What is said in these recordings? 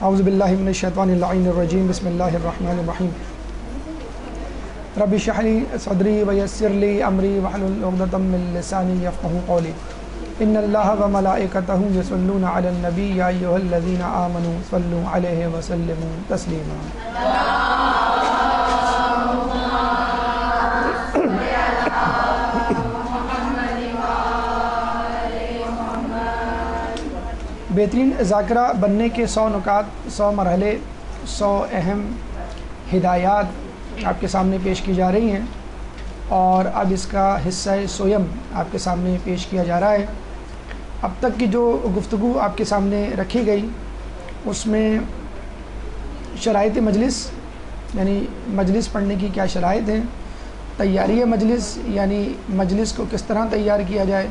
اعوذ باللہ من الشیطان اللعین الرجیم بسم اللہ الرحمن الرحیم رب اشرح لی صدری ویسر لی امری واحلل عقدۃ من لسانی یفقہوا قولی ان اللہ وملائکتہ یصلون علی النبی یا ایھا الذین آمنوا صلوا علیہ وسلموا تسلیما۔ بہترین ذاکرہ بننے کے 100 نکات، 100 مرحلے، 100 اہم ہدایات آپ کے سامنے پیش کی جا رہی ہیں، اور اب اس کا حصہ سویم آپ کے سامنے پیش کیا جا رہا ہے۔ اب تک کی جو گفتگو آپ کے سامنے رکھی گئی اس میں شرائط مجلس، یعنی مجلس پڑھنے کی کیا شرائط ہیں، تیاری مجلس یعنی مجلس کو کس طرح تیار کیا جائے،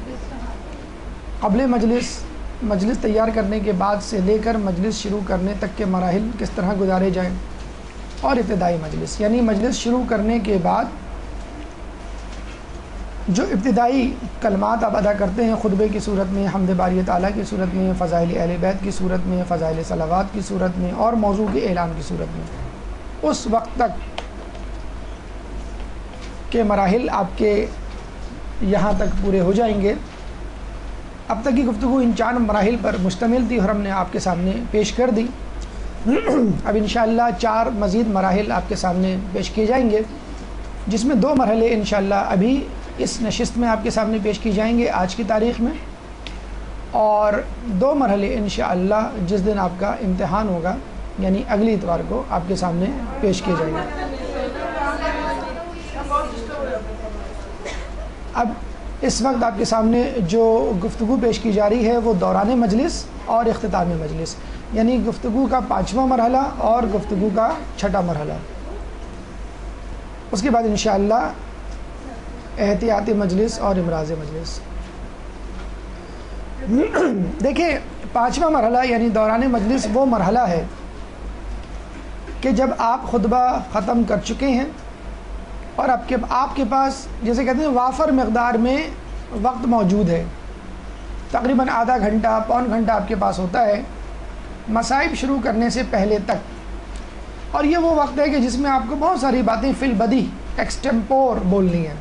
قبل مجلس تیار کرنے کے بعد سے لے کر مجلس شروع کرنے تک کے مراحل کس طرح گزارے جائیں، اور ابتدائی مجلس یعنی مجلس شروع کرنے کے بعد جو ابتدائی کلمات آپ ادا کرتے ہیں خطبے کی صورت میں، حمد باری تعالیٰ کی صورت میں، فضائل اہل بیت کی صورت میں، فضائل صلوات کی صورت میں، اور موضوع کے اعلان کی صورت میں، اس وقت تک کے مراحل آپ کے یہاں تک پورے ہو جائیں گے۔ اب تک کی گفتگو ان 4 مراحل پر مشتمل تھی اور ہم نے آپ کے سامنے پیش کر دی۔ اب انشاءاللہ 4 مزید مراحل آپ کے سامنے پیش کیے جائیں گے، جس میں 2 مرحلے انشاءاللہ ابھی اس نشست میں آپ کے سامنے پیش کی جائیں گے آج کی تاریخ میں، اور 2 مرحلے انشاءاللہ جس دن آپ کا امتحان ہوگا یعنی اگلی اتوار کو آپ کے سامنے پیش کیے جائیں گے۔ اب اس وقت آپ کے سامنے جو گفتگو پیش کی جا رہی ہے وہ دوران مجلس اور اختتام مجلس، یعنی گفتگو کا 5واں مرحلہ اور گفتگو کا 6واں مرحلہ۔ اس کے بعد انشاءاللہ احتیاطی مجلس اور امراض مجلس۔ دیکھیں 5واں مرحلہ یعنی دوران مجلس وہ مرحلہ ہے کہ جب آپ خطبہ ختم کر چکے ہیں اور آپ کے پاس جیسے کہتے ہیں وافر مقدار میں وقت موجود ہے، تقریباً آدھا گھنٹہ پون گھنٹہ آپ کے پاس ہوتا ہے مصائب شروع کرنے سے پہلے تک، اور یہ وہ وقت ہے کہ جس میں آپ کو بہت ساری باتیں فی البدی ایکسٹمپور بولنی ہیں،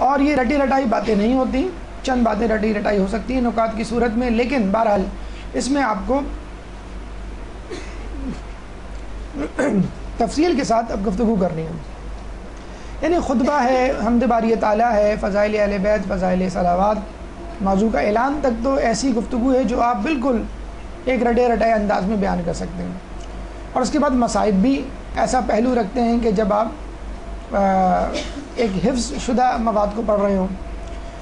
اور یہ رٹی رٹائی باتیں نہیں ہوتی، چند باتیں رٹی رٹائی ہو سکتی ہیں نکات کی صورت میں، لیکن بہرحال اس میں آپ کو تفصیل کے ساتھ اب گفتگو کرنی ہے، یعنی خطبہ ہے، حمد باری تعالیٰ ہے، فضائل اہل بیت، فضائل صلوات، موضوع کا اعلان تک تو ایسی گفتگو ہے جو آپ بالکل ایک رٹے رٹائے انداز میں بیان کر سکتے ہیں، اور اس کے بعد مصائب بھی ایسا پہلو رکھتے ہیں کہ جب آپ ایک حفظ شدہ مواد کو پڑھ رہے ہوں،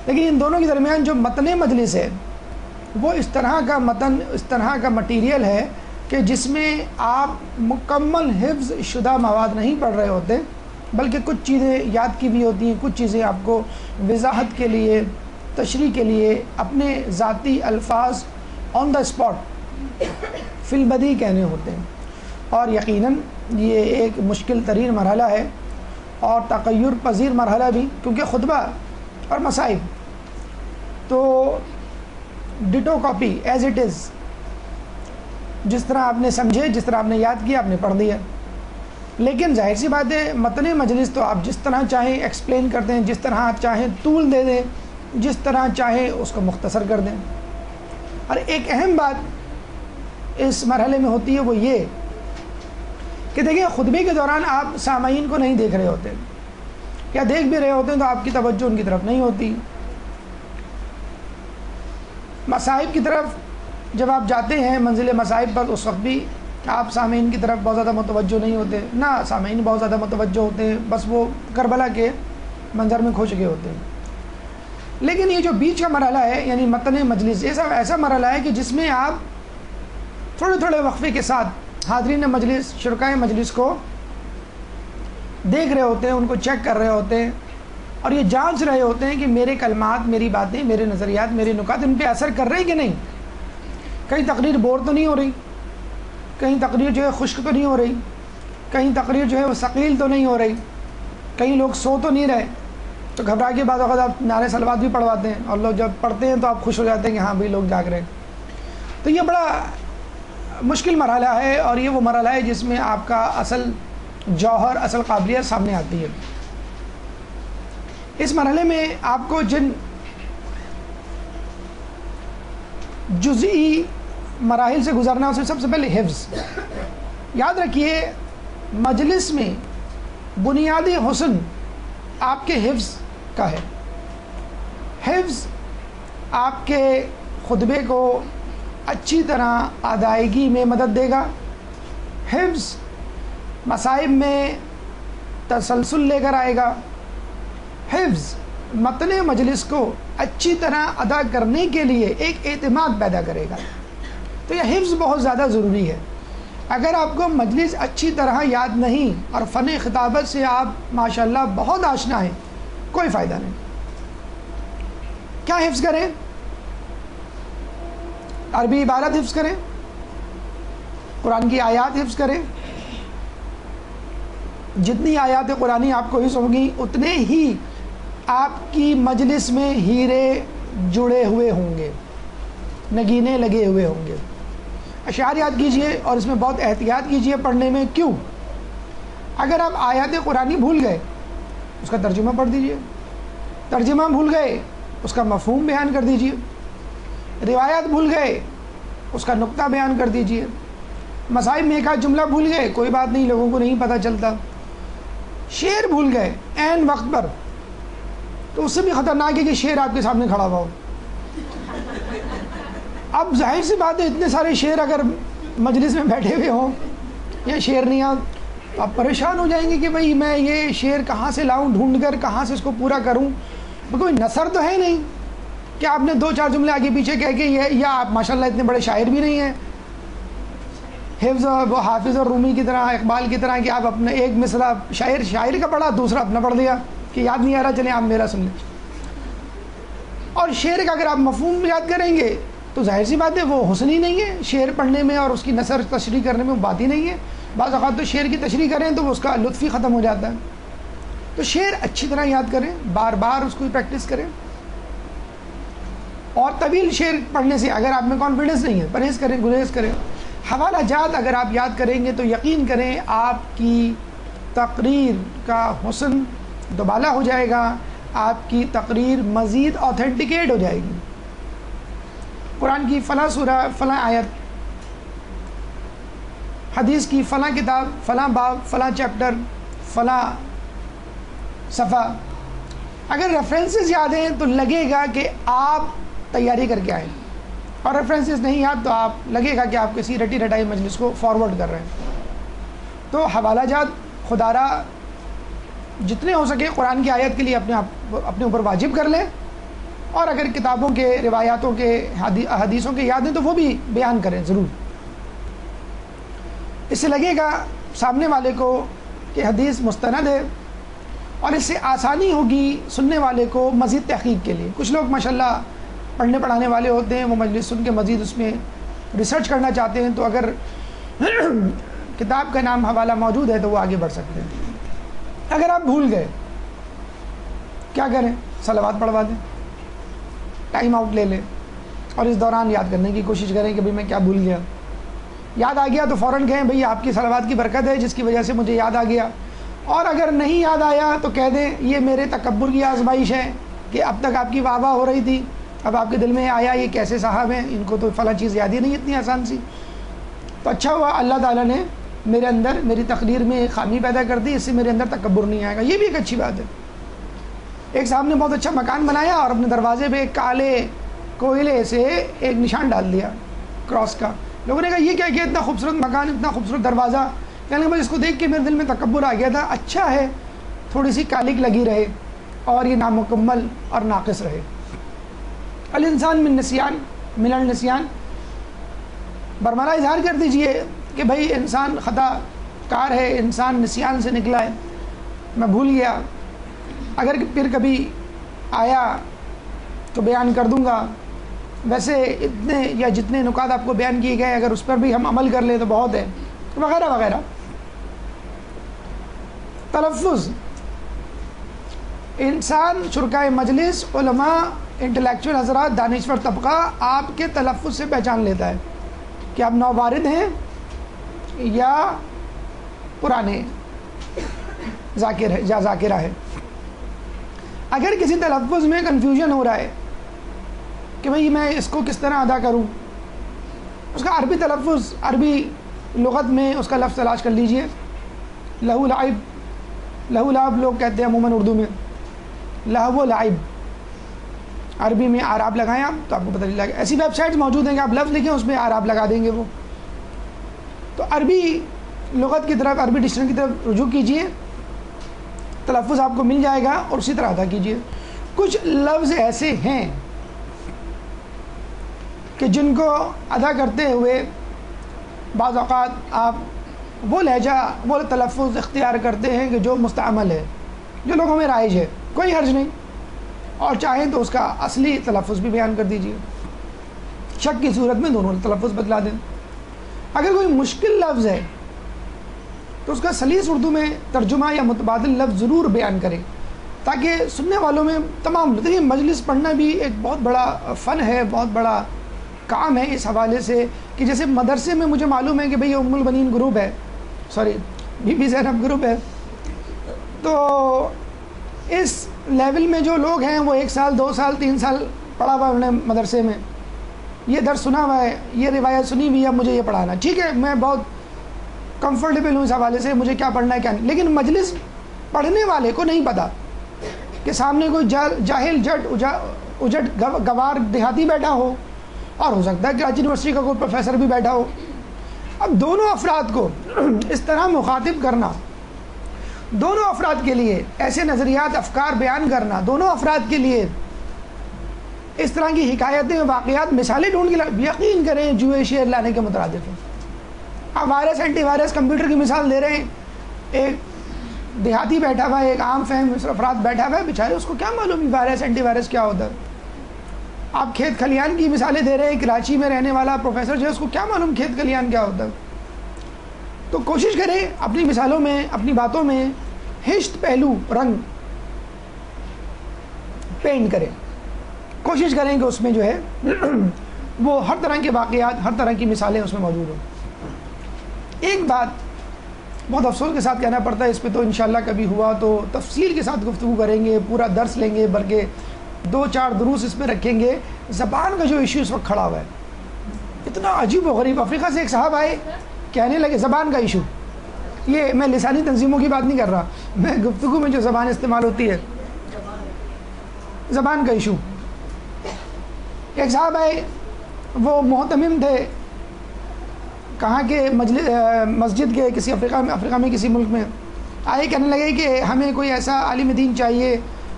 لیکن ان دونوں کے درمیان جو متن مجلس ہے وہ اس طرح کا متن، اس طرح کا مٹیریل ہے کہ جس میں آپ مکمل حفظ شدہ مواد نہیں پڑھ رہے ہوتے، بلکہ کچھ چیزیں یاد کی بھی ہوتی ہیں، کچھ چیزیں آپ کو وضاحت کے لیے، تشریح کے لیے اپنے ذاتی الفاظ آن دا اسپاٹ فی البدی کہنے ہوتے ہیں، اور یقیناً یہ ایک مشکل ترین مرحلہ ہے اور تغیر پذیر مرحلہ بھی، کیونکہ خطبہ اور مصائب تو ditto copy as it is, جس طرح آپ نے سمجھے، جس طرح آپ نے یاد کیا آپ نے پڑھ دیا، لیکن ظاہر سی بات ہے متن مجلس تو آپ جس طرح چاہیں ایکسپلین کر دیں، جس طرح چاہیں طول دے دیں، جس طرح چاہیں اس کو مختصر کر دیں۔ اور ایک اہم بات اس مرحلے میں ہوتی ہے وہ یہ کہ دیکھیں خطبے کے دوران آپ سامعین کو نہیں دیکھ رہے ہوتے، یا دیکھ بھی رہے ہوتے ہیں تو آپ کی توجہ ان کی طرف نہیں ہوتی۔ مصائب کی طرف جب آپ جاتے ہیں منزل مصائب پر، اس وقت بھی آپ سامعین کی طرف بہت زیادہ متوجہ نہیں ہوتے، نہ سامعین بہت زیادہ متوجہ ہوتے ہیں، بس وہ کربلا کے منظر میں کھو چکے ہوتے ہیں۔ لیکن یہ جو بیچ کا مرحلہ ہے یعنی متن مجلس، ایسا مرحلہ ہے کہ جس میں آپ تھوڑے تھوڑے وقفے کے ساتھ حاضرین مجلس، شرکائے مجلس کو دیکھ رہے ہوتے ہیں، ان کو چیک کر رہے ہوتے ہیں، اور یہ جانچ رہے ہوتے ہیں کہ میرے کلمات، میری باتیں، میرے نظریات، میرے نکات ان پہ اثر کر رہے ہیں کہ نہیں، کہیں تقریر بور تو نہیں ہو رہی، کہیں تقریر جو ہے خشک تو نہیں ہو رہی، کہیں تقریر جو ہے وہ ثقیل تو نہیں ہو رہی، کہیں لوگ سو تو نہیں رہے، تو گھبرا کے بعد وقت آپ نعرے صلوات بھی پڑھواتے ہیں، اور لوگ جب پڑھتے ہیں تو آپ خوش ہو جاتے ہیں کہ ہاں بھائی لوگ جاگ رہے ہیں۔ تو یہ بڑا مشکل مرحلہ ہے، اور یہ وہ مرحلہ ہے جس میں آپ کا اصل جوہر، اصل قابلیت سامنے آتی ہے۔ اس مرحلے میں آپ کو جن جزئی مراحل سے گزرنا ہے، اس میں سب سے پہلے حفظ۔ یاد رکھیے مجلس میں بنیادی حسن آپ کے حفظ کا ہے۔ حفظ آپ کے خطبے کو اچھی طرح ادائیگی میں مدد دے گا، حفظ مصائب میں تسلسل لے کر آئے گا، حفظ متن مجلس کو اچھی طرح ادا کرنے کے لیے ایک اعتماد پیدا کرے گا۔ تو یہ حفظ بہت زیادہ ضروری ہے۔ اگر آپ کو مجلس اچھی طرح یاد نہیں اور فن خطابت سے آپ ماشاءاللہ بہت آشنا ہیں، کوئی فائدہ نہیں۔ کیا حفظ کریں؟ عربی عبارت حفظ کریں، قرآن کی آیات حفظ کریں۔ جتنی آیات قرآنی آپ کو حفظ ہوں گی، اتنے ہی آپ کی مجلس میں ہیرے جڑے ہوئے ہوں گے، نگینے لگے ہوئے ہوں گے۔ اشعار یاد کیجئے اور اس میں بہت احتیاط کیجئے پڑھنے میں۔ کیوں؟ اگر آپ آیات قرآنی بھول گئے، اس کا ترجمہ پڑھ دیجئے، ترجمہ بھول گئے، اس کا مفہوم بیان کر دیجئے، روایات بھول گئے، اس کا نقطہ بیان کر دیجئے، مصائب میں ایک آدھ جملہ بھول گئے، کوئی بات نہیں، لوگوں کو نہیں پتہ چلتا۔ شعر بھول گئے عین وقت پر، تو اس سے بھی خطرناک ہے کہ شعر آپ کے سامنے کھڑا ہوا ہو۔ اب ظاہر سی بات ہے، اتنے سارے شعر اگر مجلس میں بیٹھے ہوئے ہوں یا شعرنیاں، تو آپ پریشان ہو جائیں گے کہ بھئی میں یہ شعر کہاں سے لاؤں، ڈھونڈ کر کہاں سے اس کو پورا کروں۔ کوئی نثر تو ہے نہیں کہ آپ نے دو چار جملے آگے پیچھے کہہ کے یہ، یا آپ ماشاءاللہ اتنے بڑے شاعر بھی نہیں ہیں، حفظ وہ حافظ اور رومی کی طرح، اقبال کی طرح، کہ آپ اپنے ایک مصرع شاعر کا پڑھا، دوسرا اپنا پڑھ دیا کہ یاد نہیں آ رہا، چلیں آپ میرا سن لیں۔ اور شعر کا اگر آپ مفہوم یاد کریں گے تو ظاہر سی بات ہے وہ حسن ہی نہیں ہے شعر پڑھنے میں، اور اس کی نثر تشریح کرنے میں بات ہی نہیں ہے۔ بعض اوقات تو شعر کی تشریح کریں تو اس کا لطف ہی ختم ہو جاتا ہے۔ تو شعر اچھی طرح یاد کریں، بار بار اس کو پریکٹس کریں، اور طویل شعر پڑھنے سے اگر آپ میں کانفیڈنس نہیں ہے، پرہیز کریں، گریز کریں۔ حوالہ جات اگر آپ یاد کریں گے تو یقین کریں آپ کی تقریر کا حسن دوبالا ہو جائے گا، آپ کی تقریر مزید آتھینٹیکیٹ ہو جائے گی۔ قرآن کی فلاں سورہ، فلاں آیت، حدیث کی فلاں کتاب، فلاں باب، فلاں چیپٹر، فلاں صفحہ، اگر ریفرنسز یاد ہیں تو لگے گا کہ آپ تیاری کر کے آئیں، اور ریفرنسز نہیں یاد تو آپ لگے گا کہ آپ کسی رٹی رٹائی مجلس کو فارورڈ کر رہے ہیں۔ تو حوالہ جات خدا را جتنے ہو سکے قرآن کی آیت کے لیے اپنے اوپر واجب کر لیں، اور اگر کتابوں کے، روایاتوں کے، حدیثوں کے یاد ہیں تو وہ بھی بیان کریں ضرور۔ اس سے لگے گا سامنے والے کو کہ حدیث مستند ہے، اور اس سے آسانی ہوگی سننے والے کو مزید تحقیق کے لیے۔ کچھ لوگ ماشاءاللہ پڑھنے پڑھانے والے ہوتے ہیں، وہ مجلس سن کے مزید اس میں ریسرچ کرنا چاہتے ہیں، تو اگر کتاب کا نام حوالہ موجود ہے تو وہ آگے بڑھ سکتے ہیں۔ اگر آپ بھول گئے کیا کریں؟ صلوات پڑھوا دیں، ٹائم آؤٹ لے لیں، اور اس دوران یاد کرنے کی کوشش کریں کہ بھئی میں کیا بھول گیا۔ یاد آ گیا تو فوراً کہیں بھئی آپ کی صلوات کی برکت ہے جس کی وجہ سے مجھے یاد آ گیا، اور اگر نہیں یاد آیا تو کہہ دیں یہ میرے تکبر کی آزمائش ہے کہ اب تک آپ کی واہ واہ ہو رہی تھی، اب آپ کے دل میں آیا یہ کیسے صاحب ہیں، ان کو تو فلاں چیز یاد ہی نہیں اتنی آسان سی۔ تو اچھا ہوا اللہ تعالیٰ نے میرے اندر، میری تقریر میں ایک خامی پیدا کر دی، اس سے میرے اندر تکبر نہیں آئے گا۔ یہ بھی ایک اچھی بات ہے۔ ایک صاحب نے بہت اچھا مکان بنایا اور اپنے دروازے پہ کالے کوئلے سے ایک نشان ڈال دیا کراس کا۔ لوگوں نے کہا یہ کیا اتنا خوبصورت مکان، اتنا خوبصورت دروازہ؟ کہنے لگے بس اس کو دیکھ کے میرے دل میں تکبر آ گیا تھا، اچھا ہے تھوڑی سی کالک لگی رہے اور یہ نامکمل اور ناقص رہے۔ الانسان من نسیان، من النسیان، برملا اظہار کر دیجئے کہ بھائی انسان خطا کار ہے، انسان نسیان سے نکلا ہے، میں بھول گیا، اگر پھر کبھی آیا تو بیان کر دوں گا۔ ویسے اتنے یا جتنے نکات آپ کو بیان کیے گئے اگر اس پر بھی ہم عمل کر لیں تو بہت ہے، وغیرہ وغیرہ۔ تلفظ، انسان، شرکائے مجلس، علماء، انٹلیکچوئل حضرات، دانشور طبقہ آپ کے تلفظ سے پہچان لیتا ہے کہ آپ نووارد ہیں یا پرانے ذاکر ہے یا ذاکرہ ہے. اگر کسی تلفظ میں کنفیوژن ہو رہا ہے کہ بھئی میں اس کو کس طرح ادا کروں، اس کا عربی تلفظ، عربی لغت میں اس کا لفظ تلاش کر لیجئے. لہو لعب، لہو لعب لوگ کہتے ہیں عموماً اردو میں، لہو و لعب، عربی میں آراب لگائیں آپ تو آپ کو پتہ چل جائے گا. ایسی ویب سائٹس موجود ہیں کہ آپ لفظ لکھیں اس میں آراب لگا دیں گے وہ. تو عربی لغت کی طرف، عربی ڈکشنری کی طرف رجوع کیجئے، تلفظ آپ کو مل جائے گا اور اسی طرح ادا کیجئے. کچھ لفظ ایسے ہیں کہ جن کو ادا کرتے ہوئے بعض اوقات آپ وہ لہجہ، وہ تلفظ اختیار کرتے ہیں کہ جو مستعمل ہے، جو لوگوں میں رائج ہے، کوئی حرج نہیں، اور چاہیں تو اس کا اصلی تلفظ بھی بیان کر دیجئے. شک کی صورت میں دونوں تلفظ بدلا دیں. اگر کوئی مشکل لفظ ہے تو اس کا سلیس اردو میں ترجمہ یا متبادل لفظ ضرور بیان کریں تاکہ سننے والوں میں تمام، دیکھیے مجلس پڑھنا بھی ایک بہت بڑا فن ہے، بہت بڑا کام ہے اس حوالے سے کہ جیسے مدرسے میں مجھے معلوم ہے کہ بھئی ام البنین گروپ ہے، sorry Bibi Zainab group ہے، تو اس لیول میں جو لوگ ہیں وہ 1 سال 2 سال 3 سال پڑھا ہوا انہوں نے مدرسے میں، یہ درس سنا ہوا ہے، یہ روایت سنی ہوئی ہے، مجھے یہ پڑھانا، ٹھیک ہے میں بہت کمفرٹیبل ہوں اس حوالے سے، مجھے کیا پڑھنا ہے کیا نہیں. لیکن مجلس پڑھنے والے کو نہیں پتا کہ سامنے کوئی جاہل اجٹ گوار دیہاتی بیٹھا ہو، اور ہو سکتا ہے کراچی یونیورسٹی کا کوئی پروفیسر بھی بیٹھا ہو. اب دونوں افراد کو اس طرح مخاطب کرنا، دونوں افراد کے لیے ایسے نظریات افکار بیان کرنا، دونوں افراد کے لیے اس طرح کی حکایتیں واقعات مثالیں ڈھونڈ کے، یقین کریں جوئے شعر لانے کے مترادف ہیں. آپ وائرس اینٹی وائرس کمپیوٹر کی مثال دے رہے ہیں، ایک دیہاتی بیٹھا ہوا ہے، ایک عام فہم افراد بیٹھا ہوا ہے، بیچارے اس کو کیا معلوم وائرس اینٹی وائرس کیا ہوتا ہے. آپ کھیت کھلیان کی مثالیں دے رہے ہیں، کراچی میں رہنے والا پروفیسر جو ہے اس کو کیا معلوم کھیت کھلیان کیا ہوتا ہے. تو کوشش کریں اپنی مثالوں میں، اپنی باتوں میں ہشت پہلو رنگ پینٹ کریں، کوشش کریں کہ اس میں جو ہے وہ ہر طرح کے واقعات، ہر طرح کی مثالیں اس میں موجود ہوں. ایک بات بہت افسوس کے ساتھ کہنا پڑتا ہے، اس پہ تو انشاءاللہ کبھی ہوا تو تفصیل کے ساتھ گفتگو کریں گے، پورا درس لیں گے، بلکہ 2-4 دروس اس میں رکھیں گے. زبان کا جو ایشو اس وقت کھڑا ہوا ہے اتنا عجیب و غریب. افریقہ سے ایک صاحب آئے، کہنے لگے زبان کا ایشو، یہ میں لسانی تنظیموں کی بات نہیں کر رہا، میں گفتگو میں جو زبان استعمال ہوتی ہے، زبان کا ایشو. ایک صاحب آئے، وہ محتمم تھے کہاں کے مسجد کے کسی افریقہ میں کسی ملک میں آئے، کہنے لگے کہ ہمیں کوئی ایسا عالم دین چاہیے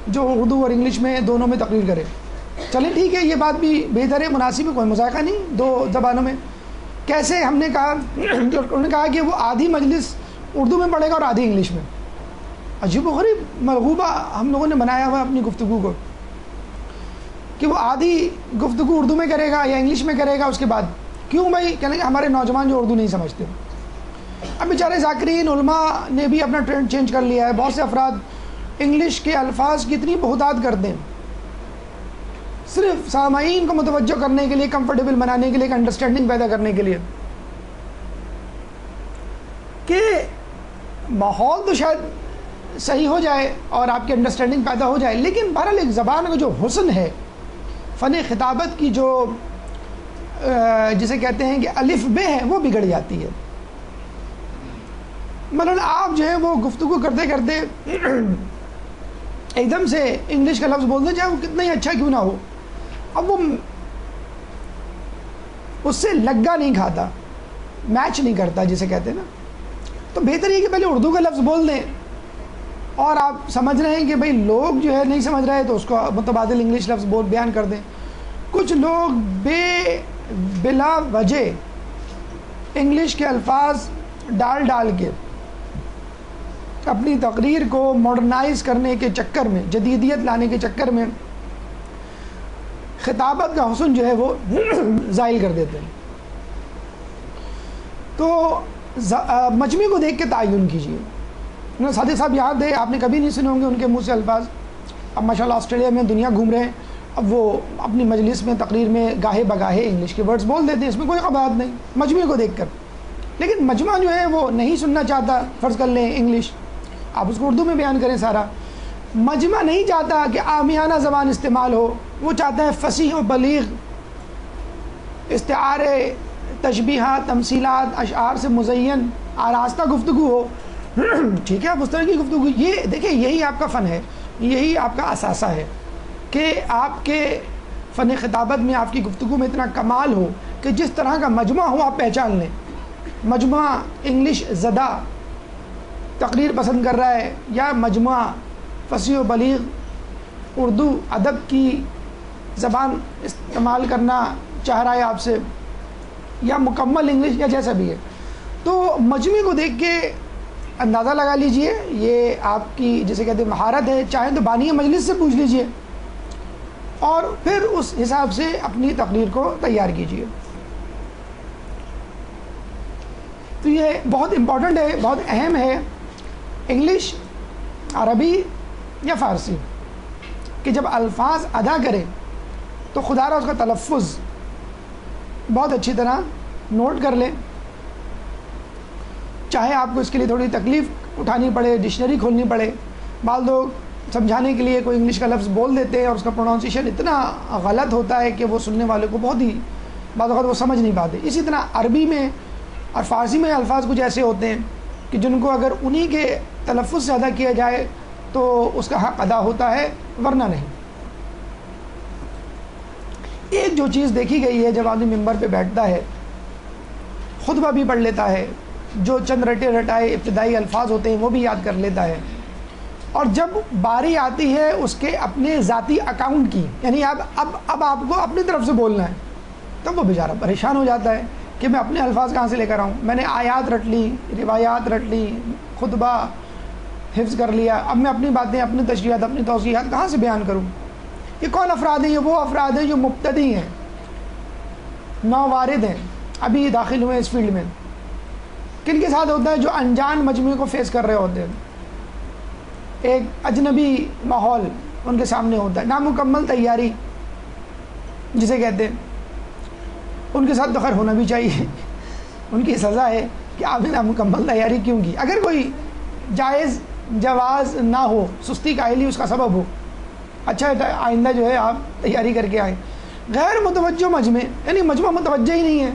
جو اردو اور انگلش میں دونوں میں تقریر کرے. چلیں ٹھیک ہے، یہ بات بھی بہتر ہے، مناسب ہے، کوئی مذائقہ نہیں 2 زبانوں میں. کیسے؟ ہم نے کہا، انہوں نے کہا کہ وہ آدھی مجلس اردو میں پڑھے گا اور آدھی انگلش میں. عجیب و غریب مرغوبہ ہم لوگوں نے بنایا ہوا اپنی گفتگو کو کہ وہ آدھی گفتگو اردو میں کرے گا یا انگلش میں کرے گا. اس کے بعد کیوں بھائی؟ کہنے کہ ہمارے نوجوان جو اردو نہیں سمجھتے. اب بیچارے ذاکرین علماء نے بھی اپنا ٹرینڈ چینج کر لیا ہے. بہت سے افراد انگلش کے الفاظ کی اتنی بہتات کرتے ہیں صرف سامعین کو متوجہ کرنے کے لیے، کمفرٹیبل بنانے کے لیے، ایک انڈرسٹینڈنگ پیدا کرنے کے لیے، کہ ماحول تو شاید صحیح ہو جائے اور آپ کی انڈرسٹینڈنگ پیدا ہو جائے، لیکن بہرحال ایک زبان کا جو حسن ہے، فن خطابت کی جو جسے کہتے ہیں کہ الف بے ہے، وہ بگڑ جاتی ہے. مثلا آپ جو ہے وہ گفتگو کرتے کرتے ایک دم سے انگلش کا لفظ بول دیں، چاہے وہ کتنا ہی اچھا کیوں نہ ہو، اب وہ اس سے لگا نہیں کھاتا، میچ نہیں کرتا جسے کہتے ہیں نا. تو بہتر یہ کہ پہلے اردو کا لفظ بول دیں، اور آپ سمجھ رہے ہیں کہ بھئی لوگ جو ہے نہیں سمجھ رہے تو اس کو متبادل انگلش لفظ بول بیان کر دیں. کچھ لوگ بلا وجہ انگلش کے الفاظ ڈال کے اپنی تقریر کو ماڈرنائز کرنے کے چکر میں، جدیدیت لانے کے چکر میں خطابت کا حسن جو ہے وہ زائل کر دیتے ہیں. تو مجمع کو دیکھ کے تعین کیجیے. صادق صاحب یاد ہے، آپ نے کبھی نہیں سنے ہوں گے ان کے منہ سے الفاظ. اب ماشاءاللہ آسٹریلیا میں دنیا گھوم رہے ہیں اب وہ اپنی مجلس میں تقریر میں گاہے بگاہے انگلش کے ورڈز بول دیتے ہیں، اس میں کوئی قباحت نہیں مجمع کو دیکھ کر. لیکن مجمع جو ہے وہ نہیں سننا چاہتا، فرض کر لیں انگلش، آپ اس کو اردو میں بیان کریں سارا. مجمع نہیں چاہتا کہ عامیانہ زبان استعمال ہو، وہ چاہتا ہے فصیح و بلیغ استعارے، تشبیہات، تمثیلات، اشعار سے مزین آراستہ گفتگو ہو. ٹھیک ہے، آپ اس طرح کی گفتگو، یہ دیکھیں یہی آپ کا فن ہے، یہی آپ کا اثاثہ ہے کہ آپ کے فن خطابت میں، آپ کی گفتگو میں اتنا کمال ہو کہ جس طرح کا مجمع ہو آپ پہچان لیں. مجمع انگلش زدہ تقریر پسند کر رہا ہے، یا مجمع فصیح و بلیغ اردو ادب کی زبان استعمال کرنا چاہ رہا ہے آپ سے، یا مکمل انگلش، یا جیسا بھی ہے. تو مجمع کو دیکھ کے اندازہ لگا لیجئے، یہ آپ کی جسے کہتے ہیں مہارت ہے. چاہیں تو بانی مجلس سے پوچھ لیجئے اور پھر اس حساب سے اپنی تقریر کو تیار کیجئے. تو یہ بہت امپورٹنٹ ہے، بہت اہم ہے، انگلش، عربی یا فارسی، کہ جب الفاظ ادا کریں تو خدا را اس کا تلفظ بہت اچھی طرح نوٹ کر لیں. چاہے آپ کو اس کے لیے تھوڑی تکلیف اٹھانی پڑے، ڈکشنری کھولنی پڑے. بعض لوگ سمجھانے کے لیے کوئی انگلش کا لفظ بول دیتے ہیں اور اس کا پروننسیشن اتنا غلط ہوتا ہے کہ وہ سننے والے کو بہت ہی بعض اوقات وہ سمجھ نہیں پاتے. اسی طرح عربی میں اور فارسی میں الفاظ کچھ ایسے ہوتے ہیں کہ جن کو اگر انہی کے تلفظ سے ادا کیا جائے تو اس کا حق ادا ہوتا ہے، ورنہ نہیں. ایک جو چیز دیکھی گئی ہے، جب آدمی ممبر پہ بیٹھتا ہے، خطبہ بھی پڑھ لیتا ہے، جو چند رٹے رٹائے ابتدائی الفاظ ہوتے ہیں وہ بھی یاد کر لیتا ہے، اور جب باری آتی ہے اس کے اپنے ذاتی اکاؤنٹ کی، یعنی اب آپ کو اپنی طرف سے بولنا ہے، تب وہ بیچارہ پریشان ہو جاتا ہے کہ میں اپنے الفاظ کہاں سے لے کر آؤں. میں نے آیات رٹ لی، روایات رٹ لی، خطبہ حفظ کر لیا، اب میں اپنی باتیں، اپنی تشریحات، اپنی توضیحات کہاں سے بیان کروں؟ یہ کون افراد ہیں؟ یہ وہ افراد ہیں جو مبتدی ہیں، نووارد ہیں، ابھی داخل ہوئے اس فیلڈ میں. کن کے ساتھ ہوتا ہے؟ جو انجان مجموعے کو فیس کر رہے ہوتے ہیں، ایک اجنبی ماحول ان کے سامنے ہوتا ہے، نامکمل تیاری جسے کہتے ہیں. ان کے ساتھ تو خیر ہونا بھی چاہیے، ان کی سزا ہے کہ آپ نے نامکمل تیاری کیوں کی. اگر کوئی جائز جواز نہ ہو، سستی کاہلی اس کا سبب ہو، اچھا آئندہ جو ہے آپ تیاری کر کے آئیں. غیر متوجہ مجمع، یعنی مجمع متوجہ ہی نہیں ہے،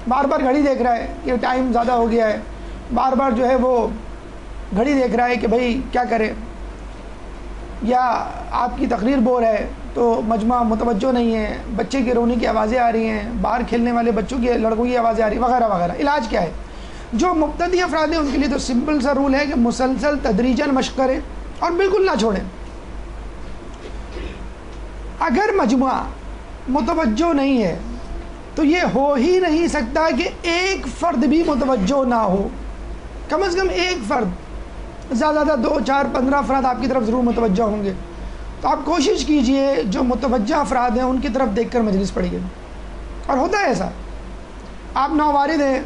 بار بار گھڑی دیکھ رہا ہے کہ ٹائم زیادہ ہو گیا ہے، بار بار جو ہے وہ گھڑی دیکھ رہا ہے کہ بھائی کیا کرے، یا آپ کی تقریر بور ہے تو مجمع متوجہ نہیں ہے، بچے کے رونے کی آوازیں آ رہی ہیں، باہر کھیلنے والے بچوں کی، لڑکوں کی آوازیں آ رہی ہیں، وغیرہ وغیرہ. علاج کیا ہے؟ جو مبتدی افراد ہیں ان کے لیے تو سمپل سا رول ہے کہ مسلسل تدریجاً مشق کریں اور بالکل نہ چھوڑیں. اگر مجموعہ متوجہ نہیں ہے تو یہ ہو ہی نہیں سکتا کہ ایک فرد بھی متوجہ نہ ہو. کم از کم ایک فرد، زیادہ زیادہ 2 4 15 افراد آپ کی طرف ضرور متوجہ ہوں گے. تو آپ کوشش کیجئے جو متوجہ افراد ہیں ان کی طرف دیکھ کر مجلس پڑھیے. اور ہوتا ہے ایسا، آپ نووارد ہیں،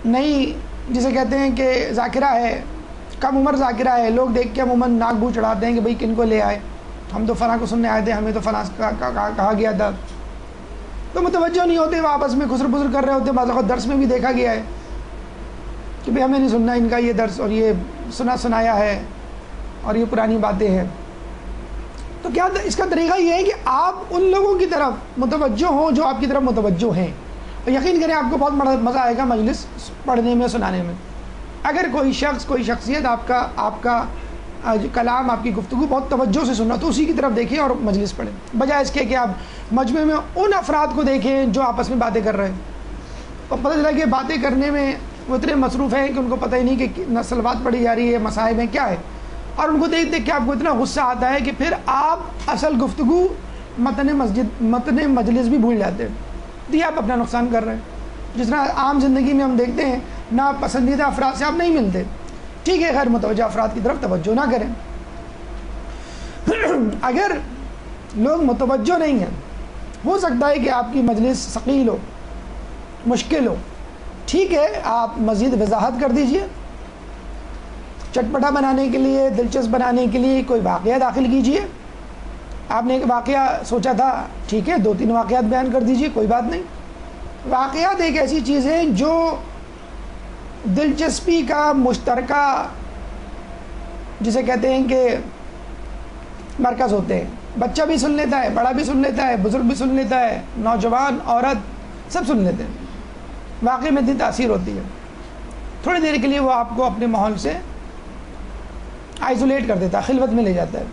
نئی جسے کہتے ہیں کہ ذاکرہ ہے، کم عمر ذاکرہ ہے، لوگ دیکھ کے عموماً ناک بو چڑھاتے ہیں کہ بھئی کن کو لے آئے، ہم تو فلاں کو سننے آئے تھے، ہمیں تو فلاں کہا گیا تھا. تو متوجہ نہیں ہوتے، وہ آپس میں خسر پسر کر رہے ہوتے. بعض اوقات درس میں بھی دیکھا گیا ہے کہ بھئی ہمیں نہیں سننا ان کا یہ درس، اور یہ سنایا ہے اور یہ پرانی باتیں ہیں. تو کیا اس کا طریقہ یہ ہے کہ آپ ان لوگوں کی طرف متوجہ ہوں جو آپ کی طرف متوجہ ہیں. اور یقین کریں آپ کو بہت مزہ آئے گا مجلس پڑھنے میں، سنانے میں. اگر کوئی شخص، کوئی شخصیت آپ کا کلام، آپ کی گفتگو بہت توجہ سے سننا، تو اسی کی طرف دیکھیں اور مجلس پڑھیں، بجائے اس کے کہ آپ مجمع میں ان افراد کو دیکھیں جو آپس میں باتیں کر رہے ہیں. اور پتہ چلا کہ باتیں کرنے میں وہ اتنے مصروف ہیں کہ ان کو پتہ ہی نہیں کہ نسلوات پڑھی جا رہی ہے، مصاحب ہیں، کیا ہے. اور ان کو دیکھ دیکھ کے آپ کو اتنا غصہ آتا ہے کہ پھر آپ اصل گفتگو، متن مجلس بھی بھول جاتے ہیں. تو یہ آپ اپنا نقصان کر رہے ہیں. جس طرح عام زندگی میں ہم دیکھتے ہیں، نہ پسندیدہ افراد سے آپ نہیں ملتے، ٹھیک ہے، غیر متوجہ افراد کی طرف توجہ نہ کریں. اگر لوگ متوجہ نہیں ہیں، ہو سکتا ہے کہ آپ کی مجلس ثقیل ہو، مشکل ہو، ٹھیک ہے، آپ مزید وضاحت کر دیجئے. چٹپٹا بنانے کے لیے، دلچسپ بنانے کے لیے کوئی واقعہ داخل کیجئے آپ نے ایک واقعہ سوچا تھا، ٹھیک ہے 2-3 واقعات بیان کر دیجئے، کوئی بات نہیں. واقعات ایک ایسی چیز ہے جو دلچسپی کا مشترکہ جسے کہتے ہیں کہ مرکز ہوتے ہیں. بچہ بھی سن لیتا ہے، بڑا بھی سن لیتا ہے، بزرگ بھی سن لیتا ہے، نوجوان عورت سب سن لیتے ہیں. واقعی میں اتنی تاثیر ہوتی ہے، تھوڑی دیر کے لیے وہ آپ کو اپنے ماحول سے آئسولیٹ کر دیتا ہے، خلوت میں لے جاتا ہے.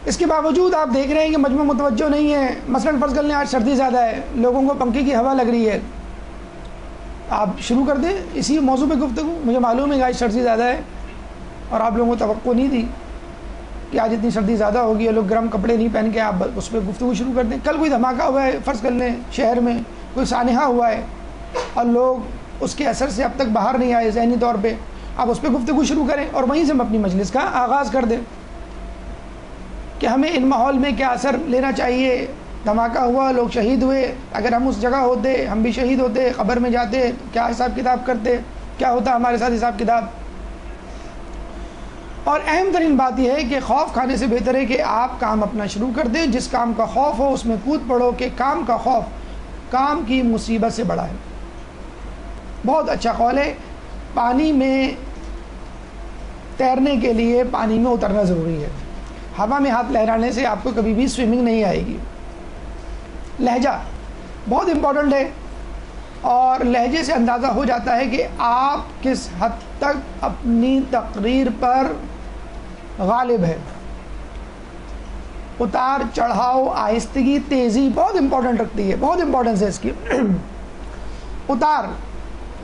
اس کے باوجود آپ دیکھ رہے ہیں کہ مجمع متوجہ نہیں ہے. مثلاً فرض کر لیں آج سردی زیادہ ہے، لوگوں کو پنکھے کی ہوا لگ رہی ہے، آپ شروع کر دیں اسی موضوع پہ گفتگو. مجھے معلوم ہے کہ آج سردی زیادہ ہے اور آپ لوگوں کو توقع نہیں تھی کہ آج اتنی سردی زیادہ ہوگی اور لوگ گرم کپڑے نہیں پہن کے آپ اس پہ گفتگو شروع کر دیں. کل کوئی دھماکہ ہوا ہے، فرض کر لیں شہر میں کوئی سانحہ ہوا ہے اور لوگ اس کے اثر سے اب تک باہر نہیں آئے ذہنی طور پہ، آپ اس پہ گفتگو شروع کریں اور وہیں سے ہم اپنی مجلس کا آغاز کر دیں کہ ہمیں ان ماحول میں کیا اثر لینا چاہیے. دھماکہ ہوا، لوگ شہید ہوئے، اگر ہم اس جگہ ہوتے ہم بھی شہید ہوتے، قبر میں جاتے تو کیا حساب کتاب کرتے، کیا ہوتا ہمارے ساتھ حساب کتاب. اور اہم ترین بات یہ ہے کہ خوف کھانے سے بہتر ہے کہ آپ کام اپنا شروع کر دیں. جس کام کا خوف ہو اس میں کود پڑو، کہ کام کا خوف کام کی مصیبت سے بڑا ہے. بہت اچھا قول ہے. پانی میں تیرنے کے لیے پانی میں اترنا ضروری ہے. ہوا میں ہاتھ لہرانے سے آپ کو کبھی بھی سوئمنگ نہیں آئے گی. لہجہ بہت امپورٹنٹ ہے اور لہجے سے اندازہ ہو جاتا ہے کہ آپ کس حد تک اپنی تقریر پر غالب ہے. اتار چڑھاؤ، آہستگی، تیزی بہت امپورٹنٹ رکھتی ہے، بہت امپورٹنس ہے اس کی. اتار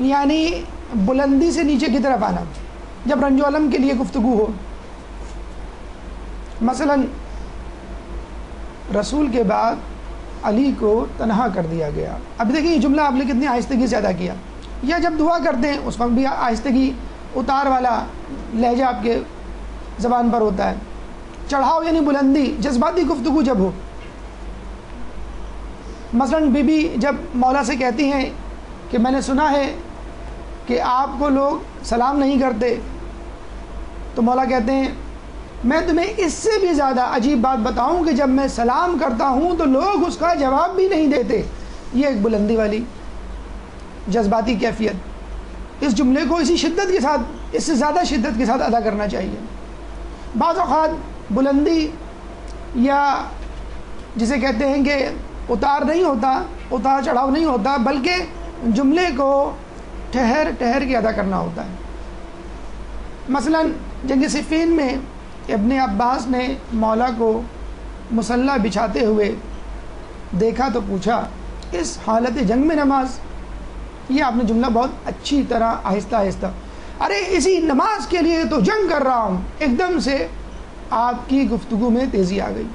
یعنی بلندی سے نیچے کی طرف آنا. جب رنج و علم کے لیے گفتگو ہو، مثلا رسول کے بعد علی کو تنہا کر دیا گیا. اب دیکھیں یہ جملہ آپ نے کتنی آہستگی سے ادا کیا. یا جب دعا کرتے ہیں اس وقت بھی آہستگی، اتار والا لہجہ آپ کے زبان پر ہوتا ہے. چڑھاؤ یعنی بلندی، جذباتی گفتگو جب ہو. مثلا بی بی جب مولا سے کہتی ہیں کہ میں نے سنا ہے کہ آپ کو لوگ سلام نہیں کرتے، تو مولا کہتے ہیں میں تمہیں اس سے بھی زیادہ عجیب بات بتاؤں کہ جب میں سلام کرتا ہوں تو لوگ اس کا جواب بھی نہیں دیتے. یہ ایک بلندی والی جذباتی کیفیت. اس جملے کو اسی شدت کے ساتھ، اس سے زیادہ شدت کے ساتھ ادا کرنا چاہیے. بعض اوقات بلندی یا جسے کہتے ہیں کہ اتار نہیں ہوتا، اتار چڑھاؤ نہیں ہوتا، بلکہ جملے کو ٹھہر ٹھہر کے ادا کرنا ہوتا ہے. مثلا جنگ صفین میں ابن عباس نے مولا کو مصلی بچھاتے ہوئے دیکھا تو پوچھا اس حالت جنگ میں نماز. یہ آپ نے جملہ بہت اچھی طرح آہستہ آہستہ، ارے اسی نماز کے لیے تو جنگ کر رہا ہوں. ایک دم سے آپ کی گفتگو میں تیزی آ گئی.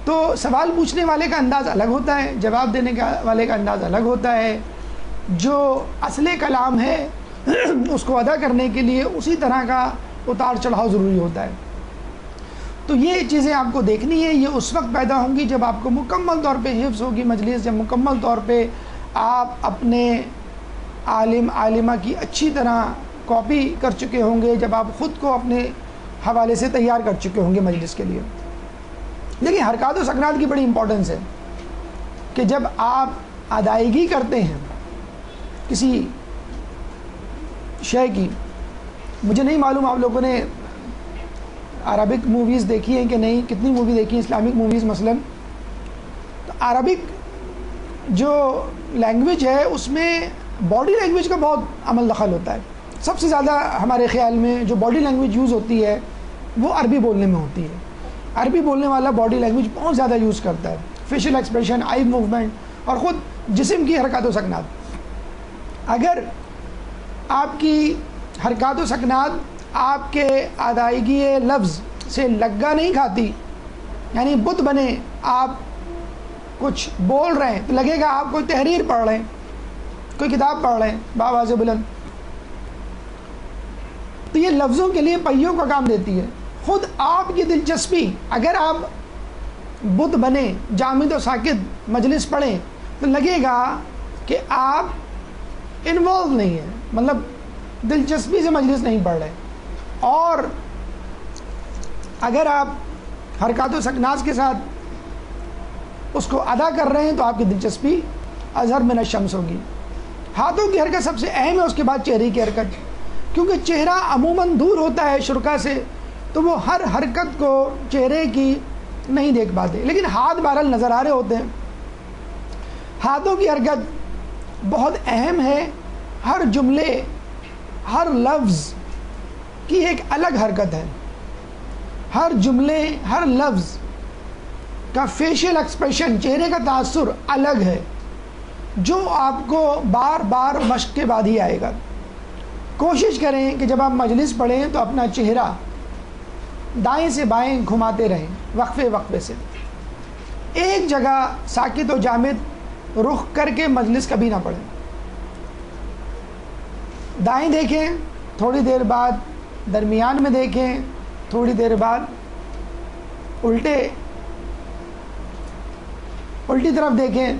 تو سوال پوچھنے والے کا انداز الگ ہوتا ہے، جواب دینے والے کا انداز الگ ہوتا ہے. جو اصل کلام ہے اس کو ادا کرنے کے لیے اسی طرح کا اتار چڑھاؤ ضروری ہوتا ہے. تو یہ چیزیں آپ کو دیکھنی ہے. یہ اس وقت پیدا ہوں گی جب آپ کو مکمل طور پہ حفظ ہوگی مجلس، جب مکمل طور پہ آپ اپنے عالم عالمہ کی اچھی طرح کاپی کر چکے ہوں گے، جب آپ خود کو اپنے حوالے سے تیار کر چکے ہوں گے مجلس کے لیے. دیکھیں حرکات و سکنات کی بڑی امپورٹنس ہے کہ جب آپ ادائیگی کرتے ہیں کسی شے کی. مجھے نہیں معلوم آپ لوگوں نے عربک موویز دیکھی ہیں کہ نہیں، کتنی مووی دیکھی ہیں اسلامک موویز مثلا. تو عربک جو لینگویج ہے اس میں باڈی لینگویج کا بہت عمل دخل ہوتا ہے. سب سے زیادہ ہمارے خیال میں جو باڈی لینگویج یوز ہوتی ہے وہ عربی بولنے میں ہوتی ہے. عربی بولنے والا باڈی لینگویج بہت زیادہ یوز کرتا ہے. فیشل ایکسپریشن، آئی موومنٹ اور خود جسم کی حرکات و سکنات. اگر آپ کی حرکات و سکنات آپ کے ادائیگی لفظ سے لگا نہیں کھاتی، یعنی بت بنے آپ کچھ بول رہے ہیں تو لگے گا آپ کوئی تحریر پڑھ رہے ہیں، کوئی کتاب پڑھ رہے ہیں بآواز بلند. تو یہ لفظوں کے لیے پہیوں کا کام دیتی ہے. خود آپ کی دلچسپی، اگر آپ بت بنے جامد و ساکت مجلس پڑھیں تو لگے گا کہ آپ انوالو نہیں ہیں، مطلب دلچسپی سے مجلس نہیں پڑھ رہے. اور اگر آپ حرکات و سکنات کے ساتھ اس کو ادا کر رہے ہیں تو آپ کی دلچسپی اظہر من الشمس ہوگی. ہاتھوں کی حرکت سب سے اہم ہے, اس کے بعد چہرے کی حرکت, کیونکہ چہرہ عموماً دور ہوتا ہے شرکا سے, تو وہ ہر حرکت کو چہرے کی نہیں دیکھ پاتے, لیکن ہاتھ بہرحال نظر آ رہے ہوتے ہیں. ہاتھوں کی حرکت بہت اہم ہے. ہر جملے, ہر لفظ کی ایک الگ حرکت ہے. ہر جملے, ہر لفظ کا فیشل ایکسپریشن, چہرے کا تاثر الگ ہے, جو آپ کو بار بار مشق کے بعد ہی آئے گا. کوشش کریں کہ جب آپ مجلس پڑھیں تو اپنا چہرہ دائیں سے بائیں گھماتے رہیں وقفے وقفے سے. ایک جگہ ساکت و جامد رخ کر کے مجلس کبھی نہ پڑھیں. دائیں دیکھیں, تھوڑی دیر بعد درمیان میں دیکھیں, تھوڑی دیر بعد الٹی طرف دیکھیں,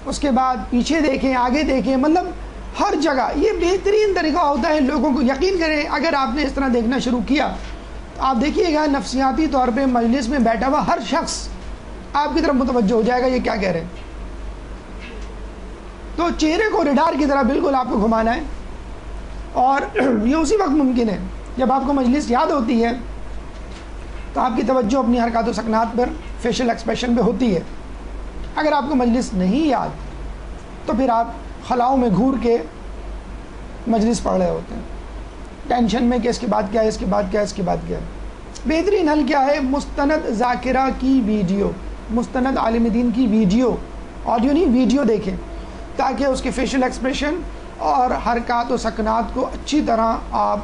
اس کے بعد پیچھے دیکھیں, آگے دیکھیں. مطلب ہر جگہ یہ بہترین طریقہ ہوتا ہے لوگوں کو. یقین کریں اگر آپ نے اس طرح دیکھنا شروع کیا تو آپ دیکھیے گا نفسیاتی طور پہ مجلس میں بیٹھا ہوا ہر شخص آپ کی طرف متوجہ ہو جائے گا, یہ کیا کہہ رہے ہیں. تو چہرے کو ریڈار کی طرح بالکل آپ کو گھمانا ہے, اور یہ اسی وقت ممکن ہے جب آپ کو مجلس یاد ہوتی ہے تو آپ کی توجہ اپنی حرکات و سکنات پر, فیشل ایکسپریشن پہ ہوتی ہے. اگر آپ کو مجلس نہیں یاد تو پھر آپ خلاؤں میں گھور کے مجلس پڑھ رہے ہوتے ہیں, ٹینشن میں کہ اس کے بعد کیا ہے, اس کے بعد کیا ہے, اس کے بعد کیا ہے. بہترین حل کیا ہے؟ مستند ذاکرہ کی ویڈیو, مستند عالم دین کی ویڈیو, آڈیو نہیں ویڈیو دیکھیں, تاکہ اس کے فیشل ایکسپریشن اور حرکات و سکنات کو اچھی طرح آپ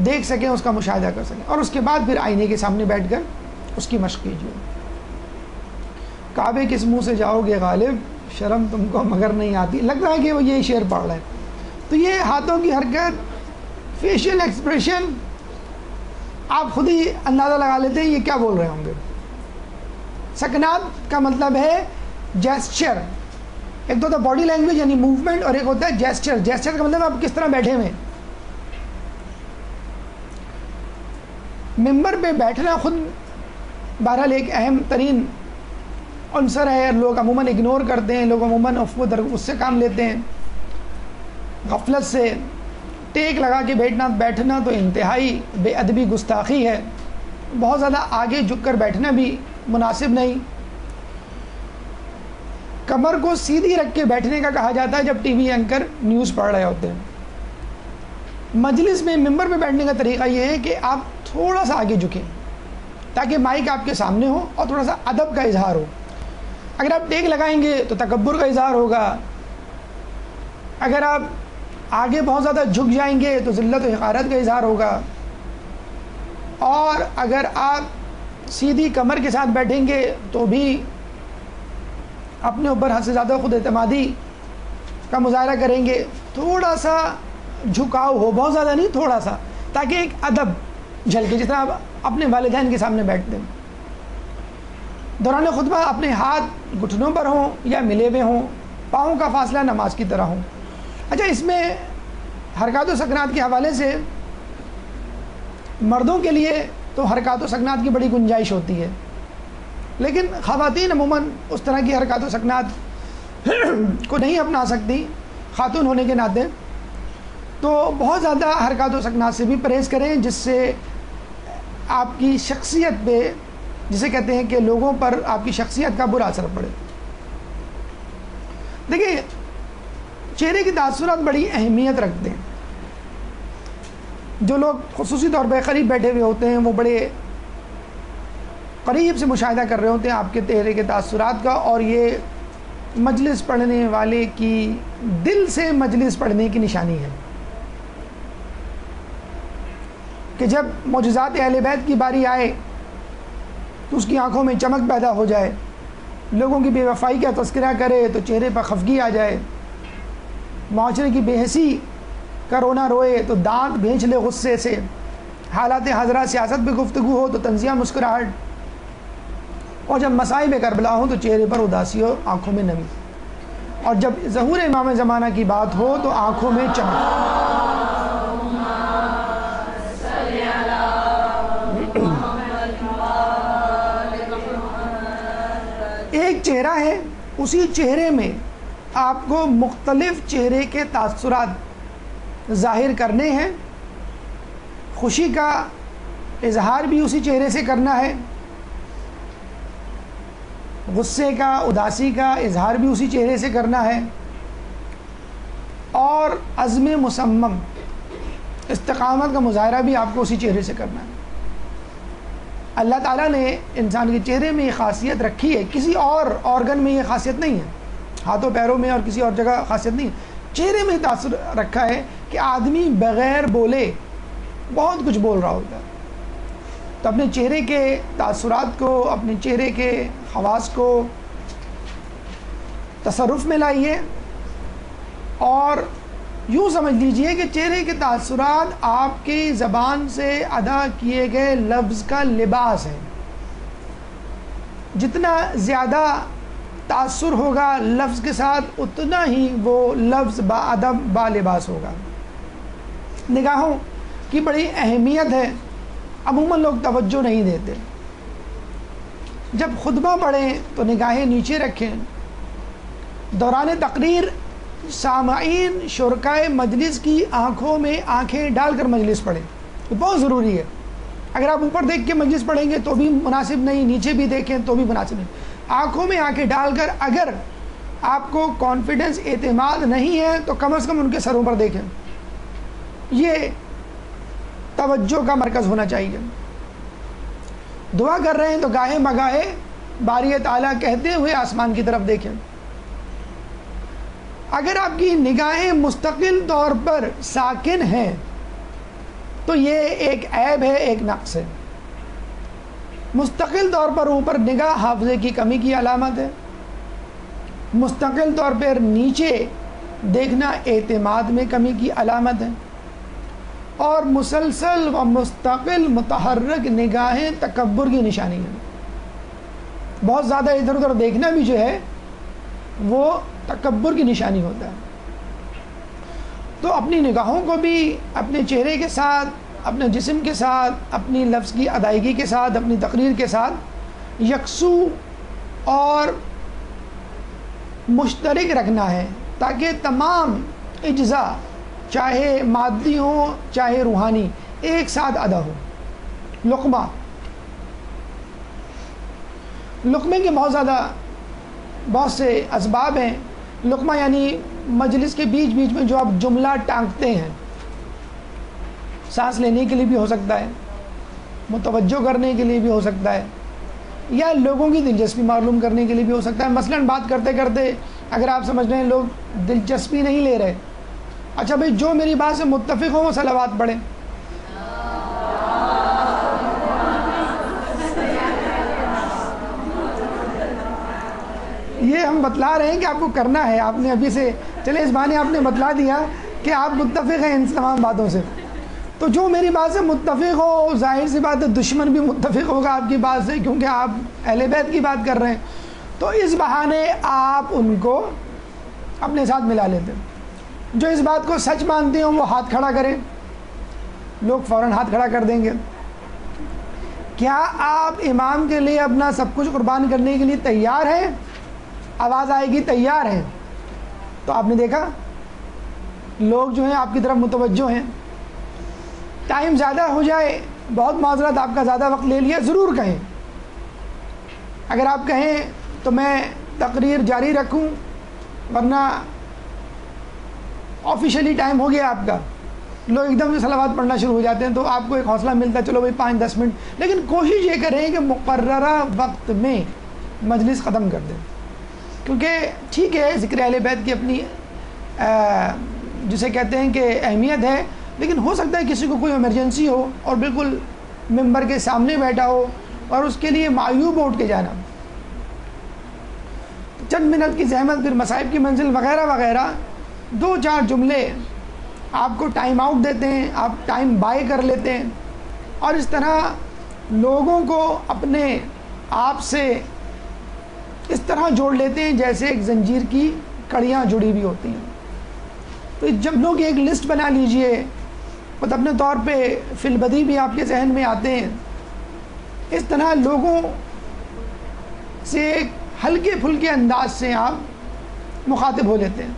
دیکھ سکیں, اس کا مشاہدہ کر سکیں, اور اس کے بعد پھر آئینے کے سامنے بیٹھ کر اس کی مشق کیجیے. کعبے کس منہ سے جاؤ گے غالب, شرم تم کو مگر نہیں آتی. لگتا ہے کہ وہ یہی شعر پڑھ رہے ہیں. تو یہ ہاتھوں کی حرکت, فیشل ایکسپریشن, آپ خود ہی اندازہ لگا لیتے ہیں یہ کیا بول رہے ہوں گے. سکنات کا مطلب ہے جیسچر. ایک تو ہوتا ہے باڈی لینگویج یعنی موومنٹ, اور ایک ہوتا ہے جیسچر. جیسچر کا مطلب آپ کس طرح بیٹھے ہوئے. ممبر پہ بیٹھنا خود بہرحال ایک اہم ترین عنصر ہے. لوگ عموماً اگنور کرتے ہیں, لوگ عموماً اس سے کام لیتے ہیں, غفلت سے. ٹیک لگا کے بیٹھنا تو انتہائی بے ادبی, گستاخی ہے. بہت زیادہ آگے جھک کر بیٹھنا بھی مناسب نہیں. کمر کو سیدھی رکھ کے بیٹھنے کا کہا جاتا ہے جب ٹی وی اینکر نیوز پڑھ رہے ہوتے ہیں. مجلس میں ممبر پہ بیٹھنے کا طریقہ یہ ہے کہ آپ تھوڑا سا آگے جھکیں تاکہ مائک آپ کے سامنے ہو اور تھوڑا سا ادب کا اظہار ہو. اگر آپ ٹیک لگائیں گے تو تکبر کا اظہار ہوگا. اگر آپ آگے بہت زیادہ جھک جائیں گے تو ذلت و حقارت کا اظہار ہوگا. اور اگر آپ سیدھی کمر کے ساتھ بیٹھیں گے تو بھی اپنے اوپر حد سے زیادہ خود اعتمادی کا مظاہرہ کریں گے. تھوڑا سا جھکاؤ ہو, بہت زیادہ نہیں, تھوڑا سا, تاکہ ایک ادب جھلکے, جس طرح آپ اپنے والدین کے سامنے بیٹھتے ہیں. دوران خطبہ اپنے ہاتھ گھٹنوں پر ہوں یا ملے ہوئے ہوں, پاؤں کا فاصلہ نماز کی طرح ہوں. اچھا, اس میں حرکات و سکنات کے حوالے سے مردوں کے لیے تو حرکات و سکنات کی بڑی گنجائش ہوتی ہے, لیکن خواتین عموماً اس طرح کی حرکات و سکنات کو نہیں اپنا سکتی خاتون ہونے کے ناطے. تو بہت زیادہ حرکات و سکنات سے بھی پرہیز کریں, جس سے آپ کی شخصیت پہ, جسے کہتے ہیں کہ لوگوں پر آپ کی شخصیت کا برا اثر پڑے. دیکھیں, چہرے کی تاثرات بڑی اہمیت رکھتے ہیں. جو لوگ خصوصی طور پہ قریب بیٹھے ہوئے ہوتے ہیں وہ بڑے قریب سے مشاہدہ کر رہے ہوتے ہیں آپ کے چہرے کے تاثرات کا, اور یہ مجلس پڑھنے والے کی دل سے مجلس پڑھنے کی نشانی ہے کہ جب معجزات اہل بیت کی باری آئے تو اس کی آنکھوں میں چمک پیدا ہو جائے, لوگوں کی بے وفائی کا تذکرہ کرے تو چہرے پر خفگی آ جائے, معاشرے کی بے حسی کا رونا روئے تو دانت بھینچ لے غصے سے, حالات حاضرہ سیاست پہ گفتگو ہو تو طنزیہ مسکراہٹ, اور جب مصائب کربلا ہو تو چہرے پر اداسی اور آنکھوں میں نمی, اور جب ظہور امام زمانہ کی بات ہو تو آنکھوں میں چمک. چہرہ ہے، اسی چہرے میں آپ کو مختلف چہرے کے تاثرات ظاہر کرنے ہیں. خوشی کا اظہار بھی اسی چہرے سے کرنا ہے، غصے کا، اداسی کا اظہار بھی اسی چہرے سے کرنا ہے، اور عزم مصمم، استقامت کا مظاہرہ بھی آپ کو اسی چہرے سے کرنا ہے. اللہ تعالیٰ نے انسان کے چہرے میں یہ خاصیت رکھی ہے، کسی اور آرگن میں یہ خاصیت نہیں ہے، ہاتھوں پیروں میں اور کسی اور جگہ خاصیت نہیں ہے، چہرے میں تاثر رکھا ہے کہ آدمی بغیر بولے بہت کچھ بول رہا ہوتا ہے. تو اپنے چہرے کے تاثرات کو، اپنے چہرے کے خواص کو تصرف میں لائیے، اور یوں سمجھ لیجئے کہ چہرے کے تاثرات آپ کی زبان سے ادا کیے گئے لفظ کا لباس ہے. جتنا زیادہ تاثر ہوگا لفظ کے ساتھ، اتنا ہی وہ لفظ با ادب با لباس ہوگا. نگاہوں کی بڑی اہمیت ہے، عموماً لوگ توجہ نہیں دیتے. جب خطبہ پڑھیں تو نگاہیں نیچے رکھیں. دوران تقریر سامعین شرکائے مجلس کی آنکھوں میں آنکھیں ڈال کر مجلس پڑھیں، یہ بہت ضروری ہے. اگر آپ اوپر دیکھ کے مجلس پڑھیں گے تو بھی مناسب نہیں، نیچے بھی دیکھیں تو بھی مناسب نہیں. آنکھوں میں آنکھیں ڈال کر، اگر آپ کو کانفیڈنس، اعتماد نہیں ہے تو کم از کم ان کے سروں پر دیکھیں. یہ توجہ کا مرکز ہونا چاہیے. دعا کر رہے ہیں تو گاہے مگاہے باری تعالیٰ کہتے ہوئے آسمان کی طرف دیکھیں. اگر آپ کی نگاہیں مستقل طور پر ساکن ہیں تو یہ ایک عیب ہے، ایک نقص ہے. مستقل طور پر اوپر نگاہ حافظے کی کمی کی علامت ہے. مستقل طور پر نیچے دیکھنا اعتماد میں کمی کی علامت ہے. اور مسلسل و مستقل متحرک نگاہیں تکبر کی نشانی ہے. بہت زیادہ ادھر ادھر دیکھنا بھی جو ہے وہ تکبر کی نشانی ہوتا ہے. تو اپنی نگاہوں کو بھی اپنے چہرے کے ساتھ، اپنے جسم کے ساتھ، اپنی لفظ کی ادائیگی کے ساتھ، اپنی تقریر کے ساتھ یکسو اور مشترک رکھنا ہے، تاکہ تمام اجزاء چاہے مادی ہوں چاہے روحانی ایک ساتھ ادا ہو. لقمے کے بہت سے اسباب ہیں. لقمہ یعنی مجلس کے بیچ بیچ میں جو آپ جملہ ٹانکتے ہیں، سانس لینے کے لیے بھی ہو سکتا ہے، متوجہ کرنے کے لیے بھی ہو سکتا ہے، یا لوگوں کی دلچسپی معلوم کرنے کے لیے بھی ہو سکتا ہے. مثلا بات کرتے کرتے اگر آپ سمجھ رہے ہیں لوگ دلچسپی نہیں لے رہے، اچھا بھائی جو میری بات سے متفق ہوں وہ صلوات پڑھیں. یہ ہم بتلا رہے ہیں کہ آپ کو کرنا ہے. آپ نے ابھی سے چلے اس بہانے آپ نے بتلا دیا کہ آپ متفق ہیں ان تمام باتوں سے. تو جو میری بات سے متفق ہو، ظاہر سی بات ہے دشمن بھی متفق ہوگا آپ کی بات سے، کیونکہ آپ اہل بیت کی بات کر رہے ہیں. تو اس بہانے آپ ان کو اپنے ساتھ ملا لیتے ہیں. جو اس بات کو سچ مانتے ہیں وہ ہاتھ کھڑا کریں. لوگ فوراً ہاتھ کھڑا کر دیں گے. کیا آپ امام کے لیے اپنا سب کچھ قربان کرنے کے لیے تیار ہیں؟ آواز آئے گی تیار ہیں تو آپ نے دیکھا لوگ جو ہیں آپ کی طرف متوجہ ہیں. ٹائم زیادہ ہو جائے، بہت معذرت آپ کا زیادہ وقت لے لیا، ضرور کہیں. اگر آپ کہیں تو میں تقریر جاری رکھوں، ورنہ آفیشلی ٹائم ہو گیا آپ کا. لوگ ایک دم سے صلوات پڑھنا شروع ہو جاتے ہیں تو آپ کو ایک حوصلہ ملتا ہے، چلو بھائی 5-10 منٹ. لیکن کوشش یہ کریں کہ مقررہ وقت میں مجلس ختم کر دیں. کیونکہ ٹھیک ہے ذکر اہل بیت کی اپنی جسے کہتے ہیں کہ اہمیت ہے، لیکن ہو سکتا ہے کسی کو کوئی ایمرجنسی ہو اور بالکل ممبر کے سامنے بیٹھا ہو اور اس کے لیے معیوب اٹھ کے جانا. چند منٹ کی زحمت، پھر مصائب کی منزل وغیرہ وغیرہ، 2-4 جملے آپ کو ٹائم آؤٹ دیتے ہیں، آپ ٹائم بائی کر لیتے ہیں، اور اس طرح لوگوں کو اپنے آپ سے اس طرح جوڑ لیتے ہیں جیسے ایک زنجیر کی کڑیاں جڑی بھی ہوتی ہیں. تو جب لوگ ایک لسٹ بنا لیجئے، خود اپنے طور پہ فی البدی بھی آپ کے ذہن میں آتے ہیں، اس طرح لوگوں سے ہلکے پھلکے انداز سے آپ مخاطب ہو لیتے ہیں.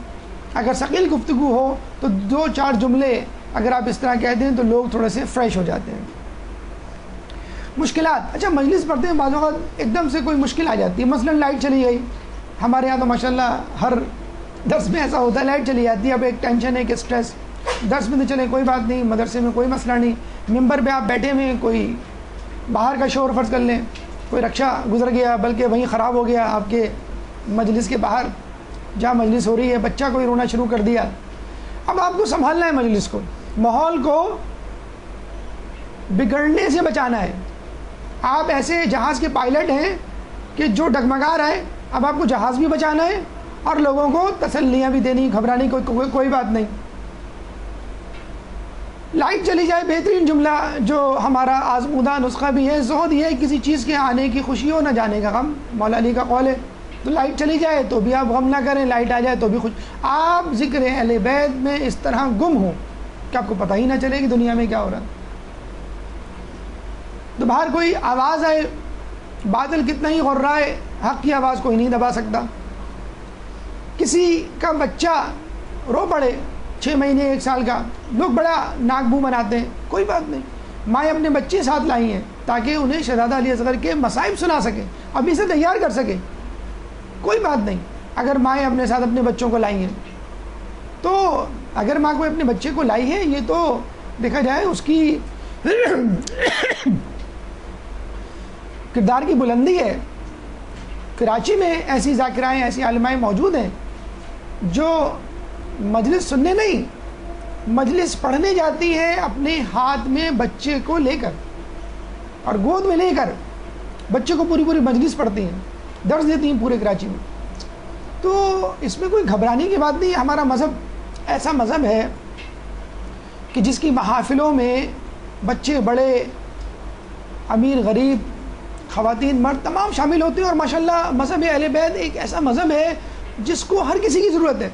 اگر ثقیل گفتگو ہو تو 2-4 جملے اگر آپ اس طرح کہتے ہیں تو لوگ تھوڑے سے فریش ہو جاتے ہیں. مشکلات. اچھا مجلس پڑھتے ہیں بعض اوقات ایک دم سے کوئی مشکل آ جاتی ہے. مثلا لائٹ چلی گئی. ہمارے یہاں تو ماشاءاللہ ہر درس میں ایسا ہوتا ہے, لائٹ چلی جاتی ہے. اب ایک ٹینشن ہے, ایک اسٹریس. درس میں تو چلے کوئی بات نہیں, مدرسے میں کوئی مسئلہ نہیں, ممبر پہ آپ بیٹھے ہوئے, کوئی باہر کا شور فرض کر لیں, کوئی رکشہ گزر گیا بلکہ وہیں خراب ہو گیا آپ کے مجلس کے باہر جہاں مجلس ہو رہی ہے, بچہ کوئی رونا شروع کر دیا. اب آپ کو سنبھالنا ہے مجلس کو, ماحول کو بگڑنے سے بچانا ہے. آپ ایسے جہاز کے پائلٹ ہیں کہ جو ڈگمگا رہا ہے, اب آپ کو جہاز بھی بچانا ہے اور لوگوں کو تسلیاں بھی دینی, گھبرانے کی کوئی بات نہیں. لائٹ چلی جائے, بہترین جملہ جو ہمارا آزمودہ نسخہ بھی ہے, زہد یہ کسی چیز کے آنے کی خوشی ہو نہ جانے کا غم. مولا علی کا قول ہے. تو لائٹ چلی جائے تو بھی آپ غم نہ کریں, لائٹ آ جائے تو بھی خوش. آپ ذکر اہل بیت میں اس طرح گم ہوں کہ آپ کو پتہ ہی نہ چلے کہ دنیا میں کیا ہو رہا ہے. تو باہر کوئی آواز آئے, بادل کتنا ہی غر رہا ہے, حق کی آواز کوئی نہیں دبا سکتا. کسی کا بچہ رو پڑے 6 مہینے 1 سال کا, لوگ بڑا ناک منہ بناتے ہیں, کوئی بات نہیں. مائیں اپنے بچے ساتھ لائی ہیں تاکہ انہیں شہزادہ علی اصغر کے مصائب سنا سکیں, ابھی سے تیار کر سکیں, کوئی بات نہیں. اگر مائیں اپنے ساتھ اپنے بچوں کو لائی ہیں تو اگر ماں کوئی اپنے بچے کو لائی ہے, یہ تو دیکھا جائے اس کی کردار کی بلندی ہے. کراچی میں ایسی ذاکرائیں, ایسی عالمائیں موجود ہیں جو مجلس سننے نہیں, مجلس پڑھنے جاتی ہیں اپنے ہاتھ میں بچے کو لے کر اور گود میں لے کر بچے کو پوری مجلس پڑھتی ہیں, درس دیتی ہیں پورے کراچی میں. تو اس میں کوئی گھبرانے کی بات نہیں. ہمارا مذہب ایسا مذہب ہے کہ جس کی محافلوں میں بچے بڑے, امیر غریب, خواتین مرد تمام شامل ہوتے ہیں. اور ماشاءاللہ مذہب اہل بیت ایک ایسا مذہب ہے جس کو ہر کسی کی ضرورت ہے.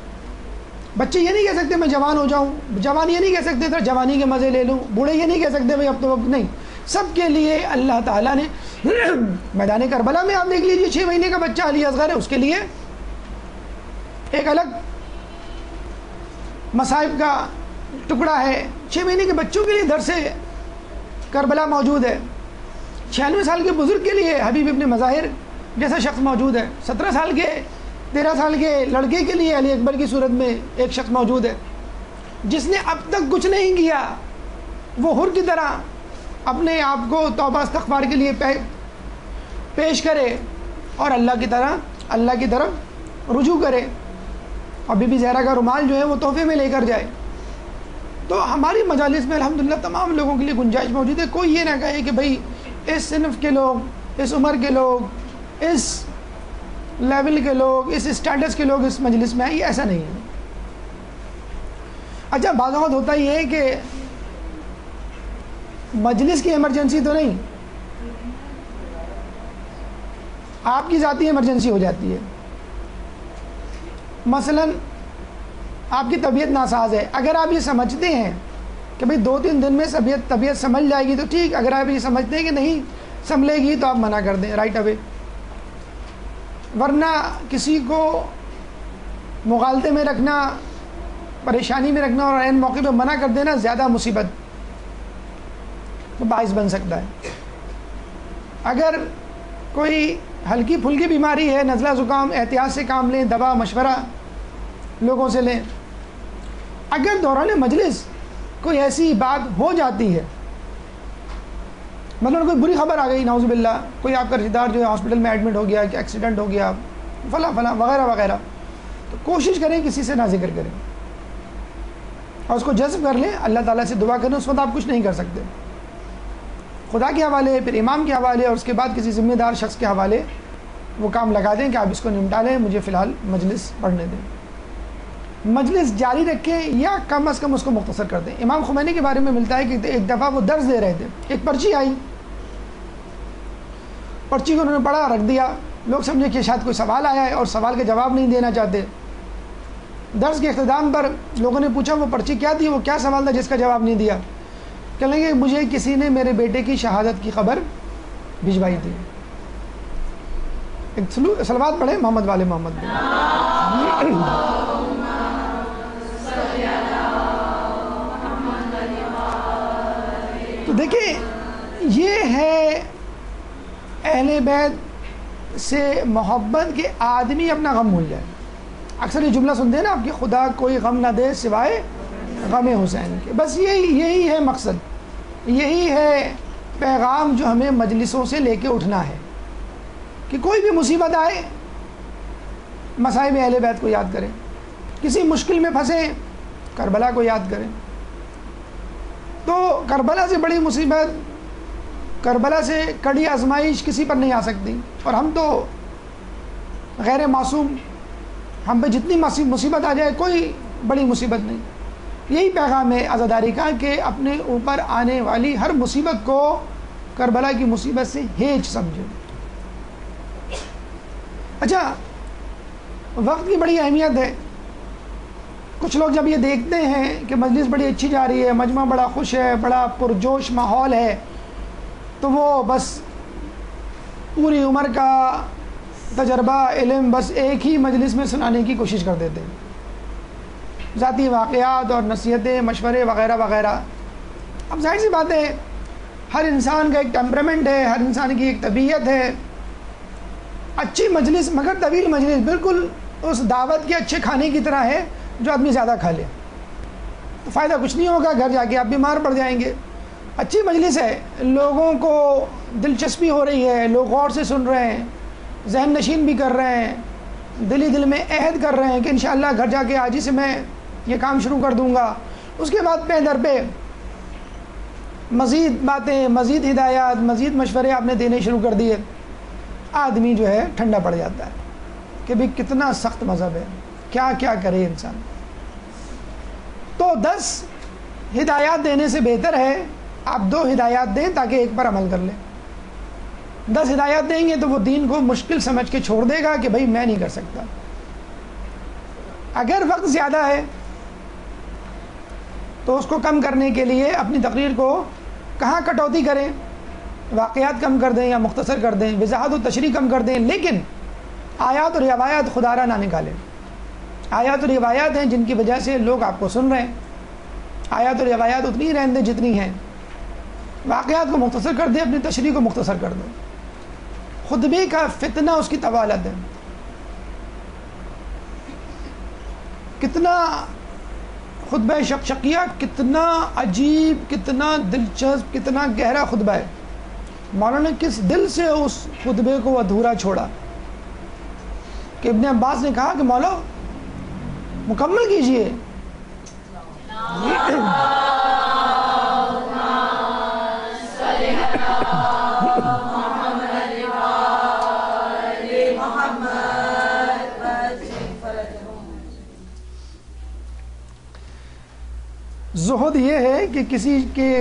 بچے یہ نہیں کہہ سکتے میں جوان ہو جاؤں, جوان یہ نہیں کہہ سکتے تو جوانی کے مزے لے لوں, بوڑھے یہ نہیں کہہ سکتے بھائی اب تو وقت نہیں. سب کے لیے اللہ تعالیٰ نے میدان کربلا میں آپ دیکھ لیجیے 6 مہینے کا بچہ علی اصغر ہے, اس کے لیے ایک الگ مصائب کا ٹکڑا ہے. 6 مہینے کے بچوں کے لیے درس کربلا موجود ہے. 96 سال کے بزرگ کے لیے حبیب ابن مظاہر جیسا شخص موجود ہے. 17 سال کے 13 سال کے لڑکے کے لیے علی اکبر کی صورت میں ایک شخص موجود ہے. جس نے اب تک کچھ نہیں کیا وہ حر کی طرح اپنے آپ کو توبہ استغفار کے لیے پیش کرے اور اللہ کی طرف رجوع کرے, اور بی بی زہرا کا رومال جو ہے وہ تحفے میں لے کر جائے. تو ہماری مجالس میں الحمدللہ تمام لوگوں کے لیے گنجائش موجود ہے. کوئی یہ نہ کہے کہ بھئی اس صنف کے لوگ, اس عمر کے لوگ, اس لیول کے لوگ, اس اسٹیٹس کے لوگ اس مجلس میں آئیں, یہ ایسا نہیں ہے. اچھا بعض اوقات ہوتا ہی ہے کہ مجلس کی ایمرجنسی تو نہیں, آپ کی ذاتی ایمرجنسی ہو جاتی ہے. مثلا آپ کی طبیعت ناساز ہے, اگر آپ یہ سمجھتے ہیں کہ بھئی 2-3 دن میں طبیعت سنبھل جائے گی تو ٹھیک, اگر آپ یہ سمجھتے ہیں کہ نہیں سنبھلے گی تو آپ منع کر دیں رائٹ اوے. ورنہ کسی کو مغالطے میں رکھنا, پریشانی میں رکھنا اور عین موقع پہ منع کر دینا زیادہ مصیبت باعث بن سکتا ہے. اگر کوئی ہلکی پھلکی بیماری ہے, نزلہ زکام, احتیاط سے کام لیں, دوا مشورہ لوگوں سے لیں. اگر دوران مجلس کوئی ایسی بات ہو جاتی ہے, مطلب کوئی بری خبر آ گئی نعوذ باللہ, کوئی آپ کا رشتہ دار جو ہے ہاسپٹل میں ایڈمٹ ہو گیا, کہ ایکسیڈنٹ ہو گیا, فلاں وغیرہ وغیرہ, تو کوشش کریں کسی سے نہ ذکر کریں اور اس کو جذب کر لیں, اللہ تعالیٰ سے دعا کریں. اس وقت آپ کچھ نہیں کر سکتے, خدا کے حوالے, پھر امام کے حوالے, اور اس کے بعد کسی ذمہ دار شخص کے حوالے وہ کام لگا دیں کہ آپ اس کو نمٹا لیں, مجھے فی الحال مجلس پڑھنے دیں. مجلس جاری رکھیں یا کم از کم اس کو مختصر کر دیں. امام خمینی کے بارے میں ملتا ہے کہ ایک دفعہ وہ درس دے رہے تھے, ایک پرچی آئی, پرچی کو انہوں نے پڑھا, رکھ دیا. لوگ سمجھے کہ شاید کوئی سوال آیا ہے اور سوال کا جواب نہیں دینا چاہتے. درس کے اختتام پر لوگوں نے پوچھا وہ پرچی کیا تھی, وہ کیا سوال تھا جس کا جواب نہیں دیا. کہنے لگے مجھے کسی نے میرے بیٹے کی شہادت کی خبر بھجوائی تھی. ایک صلوات پڑھیں محمد والے محمد میں. تو دیکھیں یہ ہے اہل بیت سے محبت کہ آدمی اپنا غم بھول جائے. اکثر یہ جملہ سنتے ہیں نا آپ کہ خدا کوئی غم نہ دے سوائے غم حسین کے. بس یہی ہے مقصد, یہی ہے پیغام جو ہمیں مجلسوں سے لے کے اٹھنا ہے کہ کوئی بھی مصیبت آئے مصائب اہل بیت کو یاد کریں, کسی مشکل میں پھنسے کربلا کو یاد کریں. تو کربلا سے بڑی مصیبت, کربلا سے کڑی آزمائش کسی پر نہیں آ سکتی, اور ہم تو غیر معصوم, ہم پہ جتنی مصیبت آ جائے کوئی بڑی مصیبت نہیں. یہی پیغام ہے عزاداری کا کہ اپنے اوپر آنے والی ہر مصیبت کو کربلا کی مصیبت سے ہیچ سمجھو. اچھا, وقت کی بڑی اہمیت ہے. کچھ لوگ جب یہ دیکھتے ہیں کہ مجلس بڑی اچھی جا رہی ہے, مجمع بڑا خوش ہے, بڑا پرجوش ماحول ہے, تو وہ بس پوری عمر کا تجربہ علم بس ایک ہی مجلس میں سنانے کی کوشش کر دیتے ہیں, ذاتی واقعات اور نصیحتیں مشورے وغیرہ وغیرہ. اب ظاہر سی بات ہے ہر انسان کا ایک ٹیمپرامنٹ ہے, ہر انسان کی ایک طبیعت ہے. اچھی مجلس مگر طویل مجلس بالکل اس دعوت کے اچھے کھانے کی طرح ہے جو آدمی زیادہ کھا لے, تو فائدہ کچھ نہیں ہوگا, گھر جا کے آپ بیمار پڑ جائیں گے. اچھی مجلس ہے, لوگوں کو دلچسپی ہو رہی ہے, لوگ غور سے سن رہے ہیں, ذہن نشین بھی کر رہے ہیں, دلی دل میں عہد کر رہے ہیں کہ انشاءاللہ گھر جا کے آج ہی سے میں یہ کام شروع کر دوں گا. اس کے بعد پہ در پہ مزید باتیں, مزید ہدایات, مزید مشورے آپ نے دینے شروع کر دیے, آدمی جو ہے ٹھنڈا پڑ جاتا ہے کہ بھی کتنا سخت مذہب ہے, کیا کیا کرے انسان. تو 10 ہدایات دینے سے بہتر ہے آپ 2 ہدایات دیں تاکہ ایک پر عمل کر لیں. 10 ہدایات دیں گے تو وہ دین کو مشکل سمجھ کے چھوڑ دے گا کہ بھائی میں نہیں کر سکتا. اگر وقت زیادہ ہے تو اس کو کم کرنے کے لیے اپنی تقریر کو کہاں کٹوتی کریں, واقعات کم کر دیں یا مختصر کر دیں, وضاحت و تشریح کم کر دیں, لیکن آیات اور روایات خدا را نہ نکالیں. آیات اور روایات ہیں جن کی وجہ سے لوگ آپ کو سن رہے ہیں, آیات اور روایات اتنی ہی رہنے دیں جتنی ہیں. واقعات کو مختصر کر دیں, اپنی تشریح کو مختصر کر دیں. خطبے کا فتنہ اس کی طوالت ہے. کتنا خطبہ شقشقیہ کتنا عجیب, کتنا دلچسپ, کتنا گہرا خطبہ ہے. مولانا نے کس دل سے اس خطبے کو ادھورا چھوڑا کہ ابن عباس نے کہا کہ مولا مکمل کیجئے. زہد یہ ہے کہ کسی کے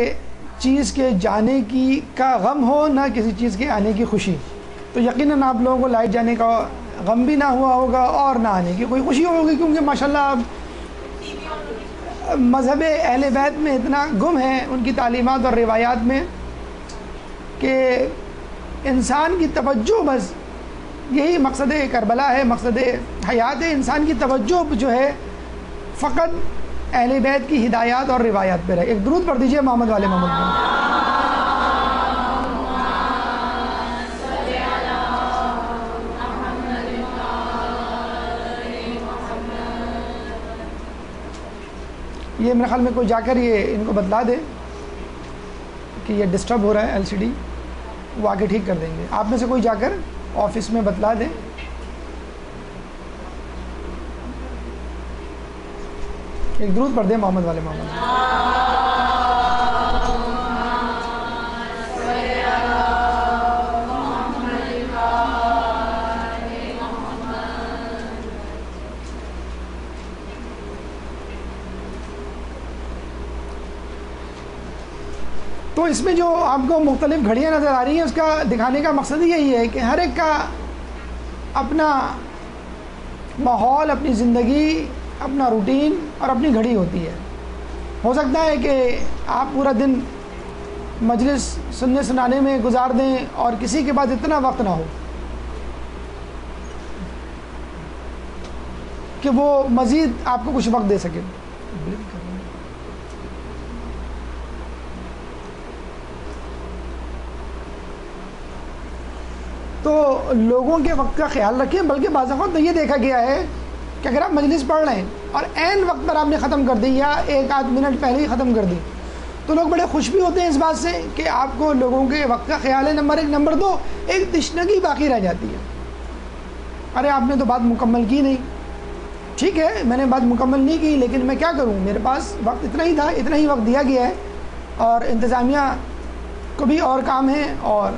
چیز کے جانے کی کا غم ہو, نہ کسی چیز کے آنے کی خوشی. تو یقیناً آپ لوگوں کو لائٹ جانے کا غم بھی نہ ہوا ہوگا اور نہ آنے کی کوئی خوشی ہوگی, کیونکہ ماشاءاللہ آپ مذہب اہل بیت میں اتنا گم ہیں, ان کی تعلیمات اور روایات میں, کہ انسان کی توجہ بس یہی مقصد کربلا ہے, مقصد حیات ہے. انسان کی توجہ جو ہے فقط اہل بیت کی ہدایات اور روایات پہ رہے. ایک درود پڑھ دیجئے محمد والے محمد پہ. یہ میرے خیال میں کوئی جا کر یہ ان کو بتلا دے کہ یہ ڈسٹرب ہو رہا ہے LCD, وہ آگے ٹھیک کر دیں گے. آپ میں سے کوئی جا کر آفس میں بتلا دیں. ایک درود پڑھ دیں محمد والے محمد. تو اس میں جو آپ کو مختلف گھڑیاں نظر آ رہی ہیں, اس کا دکھانے کا مقصد یہی ہے کہ ہر ایک کا اپنا ماحول, اپنی زندگی, اپنا روٹین اور اپنی گھڑی ہوتی ہے. ہو سکتا ہے کہ آپ پورا دن مجلس سننے سنانے میں گزار دیں اور کسی کے پاس اتنا وقت نہ ہو, کہ وہ مزید آپ کو کچھ وقت دے سکے. تو لوگوں کے وقت کا خیال رکھیں. بلکہ بعض اوقات تو یہ دیکھا گیا ہے کہ اگر آپ مجلس پڑھ رہے ہیں اور عین وقت پر آپ نے ختم کر دی یا ایک آدھ منٹ پہلے ہی ختم کر دی تو لوگ بڑے خوش بھی ہوتے ہیں اس بات سے کہ آپ کو لوگوں کے وقت کا خیال ہے. نمبر 1. نمبر 2, ایک تشنگی باقی رہ جاتی ہے. ارے آپ نے تو بات مکمل کی نہیں. ٹھیک ہے میں نے بات مکمل نہیں کی لیکن میں کیا کروں, میرے پاس وقت اتنا ہی تھا, اتنا ہی وقت دیا گیا ہے اور انتظامیہ کو بھی اور کام ہے اور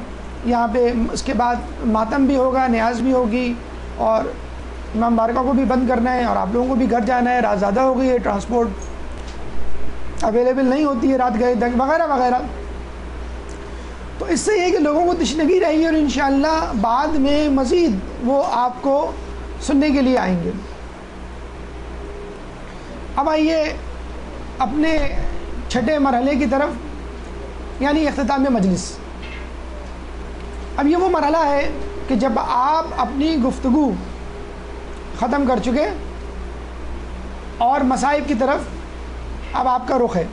یہاں پہ اس کے بعد ماتم بھی ہوگا, نیاز بھی ہوگی اور امام بارکہ کو بھی بند کرنا ہے اور آپ لوگوں کو بھی گھر جانا ہے, رات زیادہ ہو گئی ہے, ٹرانسپورٹ اویلیبل نہیں ہوتی ہے رات گئے تک وغیرہ وغیرہ. تو اس سے یہ کہ لوگوں کو تشنگی رہے گی اور انشاءاللہ بعد میں مزید وہ آپ کو سننے کے لیے آئیں گے. اب آئیے اپنے چھٹے مرحلے کی طرف یعنی اختتام مجلس. اب یہ وہ مرحلہ ہے کہ جب آپ اپنی گفتگو ختم کر چکے اور مصائب کی طرف اب آپ کا رخ ہے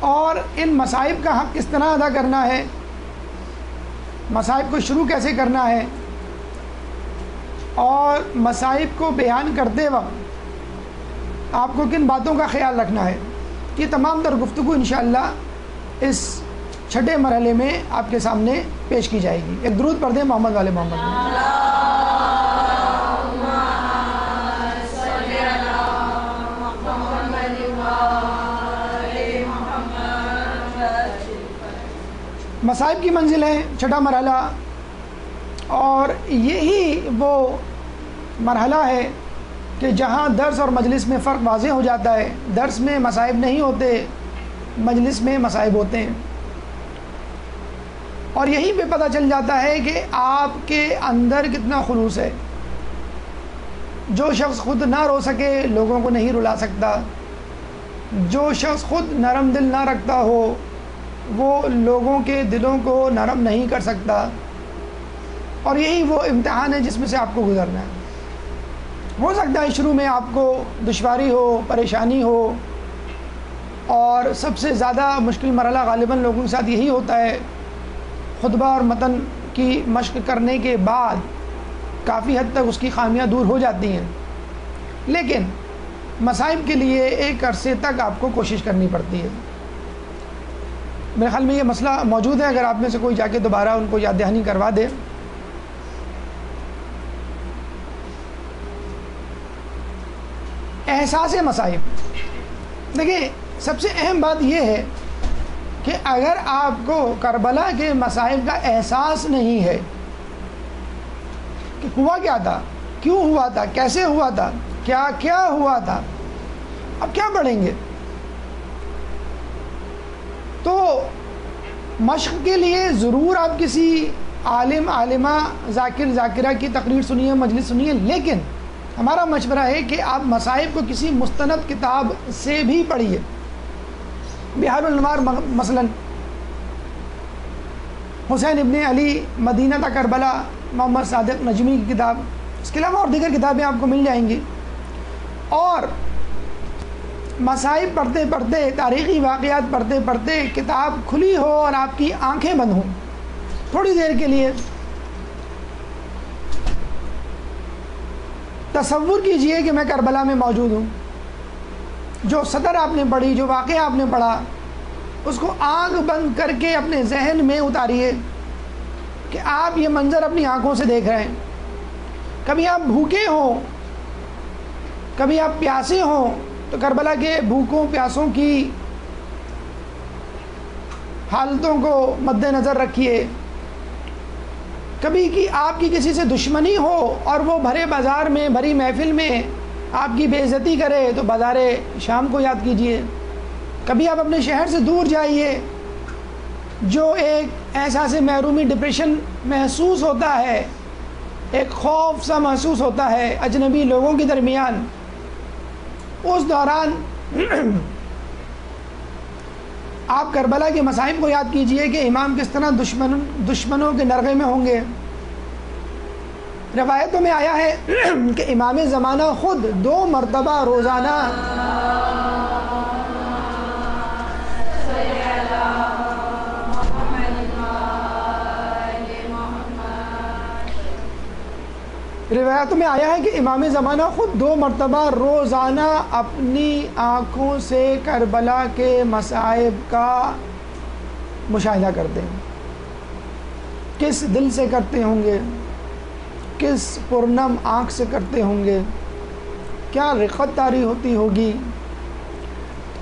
اور ان مصائب کا حق کس طرح ادا کرنا ہے, مصائب کو شروع کیسے کرنا ہے اور مصائب کو بیان کرتے وقت آپ کو کن باتوں کا خیال رکھنا ہے, یہ تمام تر گفتگو انشاءاللہ اس چھٹے مرحلے میں آپ کے سامنے پیش کی جائے گی. ایک درود پڑھ دیں محمد والے محمد. مصائب کی منزل ہے چھٹا مرحلہ اور یہی وہ مرحلہ ہے کہ جہاں درس اور مجلس میں فرق واضح ہو جاتا ہے. درس میں مصائب نہیں ہوتے, مجلس میں مصائب ہوتے ہیں اور یہیں پہ پتہ چل جاتا ہے کہ آپ کے اندر کتنا خلوص ہے. جو شخص خود نہ رو سکے لوگوں کو نہیں رلا سکتا, جو شخص خود نرم دل نہ رکھتا ہو وہ لوگوں کے دلوں کو نرم نہیں کر سکتا. اور یہی وہ امتحان ہے جس میں سے آپ کو گزرنا ہے. ہو سکتا ہے شروع میں آپ کو دشواری ہو, پریشانی ہو اور سب سے زیادہ مشکل مرحلہ غالباً لوگوں کے ساتھ یہی ہوتا ہے. خطبہ اور متن کی مشق کرنے کے بعد کافی حد تک اس کی خامیاں دور ہو جاتی ہیں لیکن مصائب کے لیے ایک عرصے تک آپ کو کوشش کرنی پڑتی ہے. میرے خیال میں یہ مسئلہ موجود ہے, اگر آپ میں سے کوئی جا کے دوبارہ ان کو یاد دہانی کروا دے. احساس مصائب, دیکھیں سب سے اہم بات یہ ہے کہ اگر آپ کو کربلا کے مصائب کا احساس نہیں ہے کہ ہوا کیا تھا, کیوں ہوا تھا, کیسے ہوا تھا, کیا کیا ہوا تھا, اب کیا پڑھیں گے, تو مشق کے لیے ضرور آپ کسی عالم عالمہ ذاکر ذاکرہ کی تقریر سنیے, مجلس سنیے, لیکن ہمارا مشورہ ہے کہ آپ مصائب کو کسی مستند کتاب سے بھی پڑھیے. بحار الانوار مثلا حسین ابن علی مدینہ تا کربلا محمد صادق نجمی کی کتاب, اس کے علاوہ اور دیگر کتابیں آپ کو مل جائیں گی. اور مصائب پڑھتے پڑھتے, تاریخی واقعات پڑھتے پڑھتے کتاب کھلی ہو اور آپ کی آنکھیں بند ہوں تھوڑی دیر کے لیے, تصور کیجئے کہ میں کربلا میں موجود ہوں. جو سطر آپ نے پڑھی, جو واقعہ آپ نے پڑھا, اس کو آنکھ بند کر کے اپنے ذہن میں اتاریے کہ آپ یہ منظر اپنی آنکھوں سے دیکھ رہے ہیں. کبھی آپ بھوکے ہوں, کبھی آپ پیاسے ہوں تو کربلا کے بھوکوں پیاسوں کی حالتوں کو مد نظر رکھیے. کبھی کی آپ کی کسی سے دشمنی ہو اور وہ بھرے بازار میں, بھری محفل میں آپ کی بے عزتی کرے تو بازار شام کو یاد کیجئے. کبھی آپ اپنے شہر سے دور جائیے, جو ایک احساس محرومی, ڈپریشن محسوس ہوتا ہے, ایک خوف سا محسوس ہوتا ہے اجنبی لوگوں کے درمیان, اس دوران آپ کربلا کے مصائب کو یاد کیجئے کہ امام کس طرح دشمنوں کے نرغے میں ہوں گے, روایتوں میں آیا ہے کہ امام زمانہ خود 2 مرتبہ روزانہ روایتوں میں آیا ہے کہ امام زمانہ خود 2 مرتبہ روزانہ اپنی آنکھوں سے کربلا کے مصائب کا مشاہدہ کرتے ہیں. کس دل سے کرتے ہوں گے, کس پرنم آنکھ سے کرتے ہوں گے, کیا رقت طاری ہوتی ہوگی.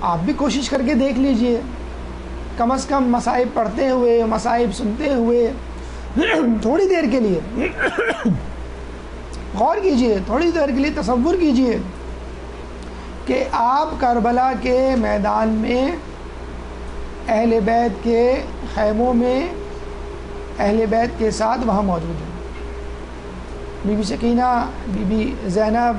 آپ بھی کوشش کر کے دیکھ لیجئے, کم از کم مصائب پڑھتے ہوئے, مصائب سنتے ہوئے تھوڑی دیر کے لیے غور کیجئے, تھوڑی دیر کے لیے تصور کیجئے کہ آپ کربلا کے میدان میں اہل بیت کے خیموں میں اہل بیت کے ساتھ وہاں موجود ہیں. بی بی سکینہ, بی بی زینب,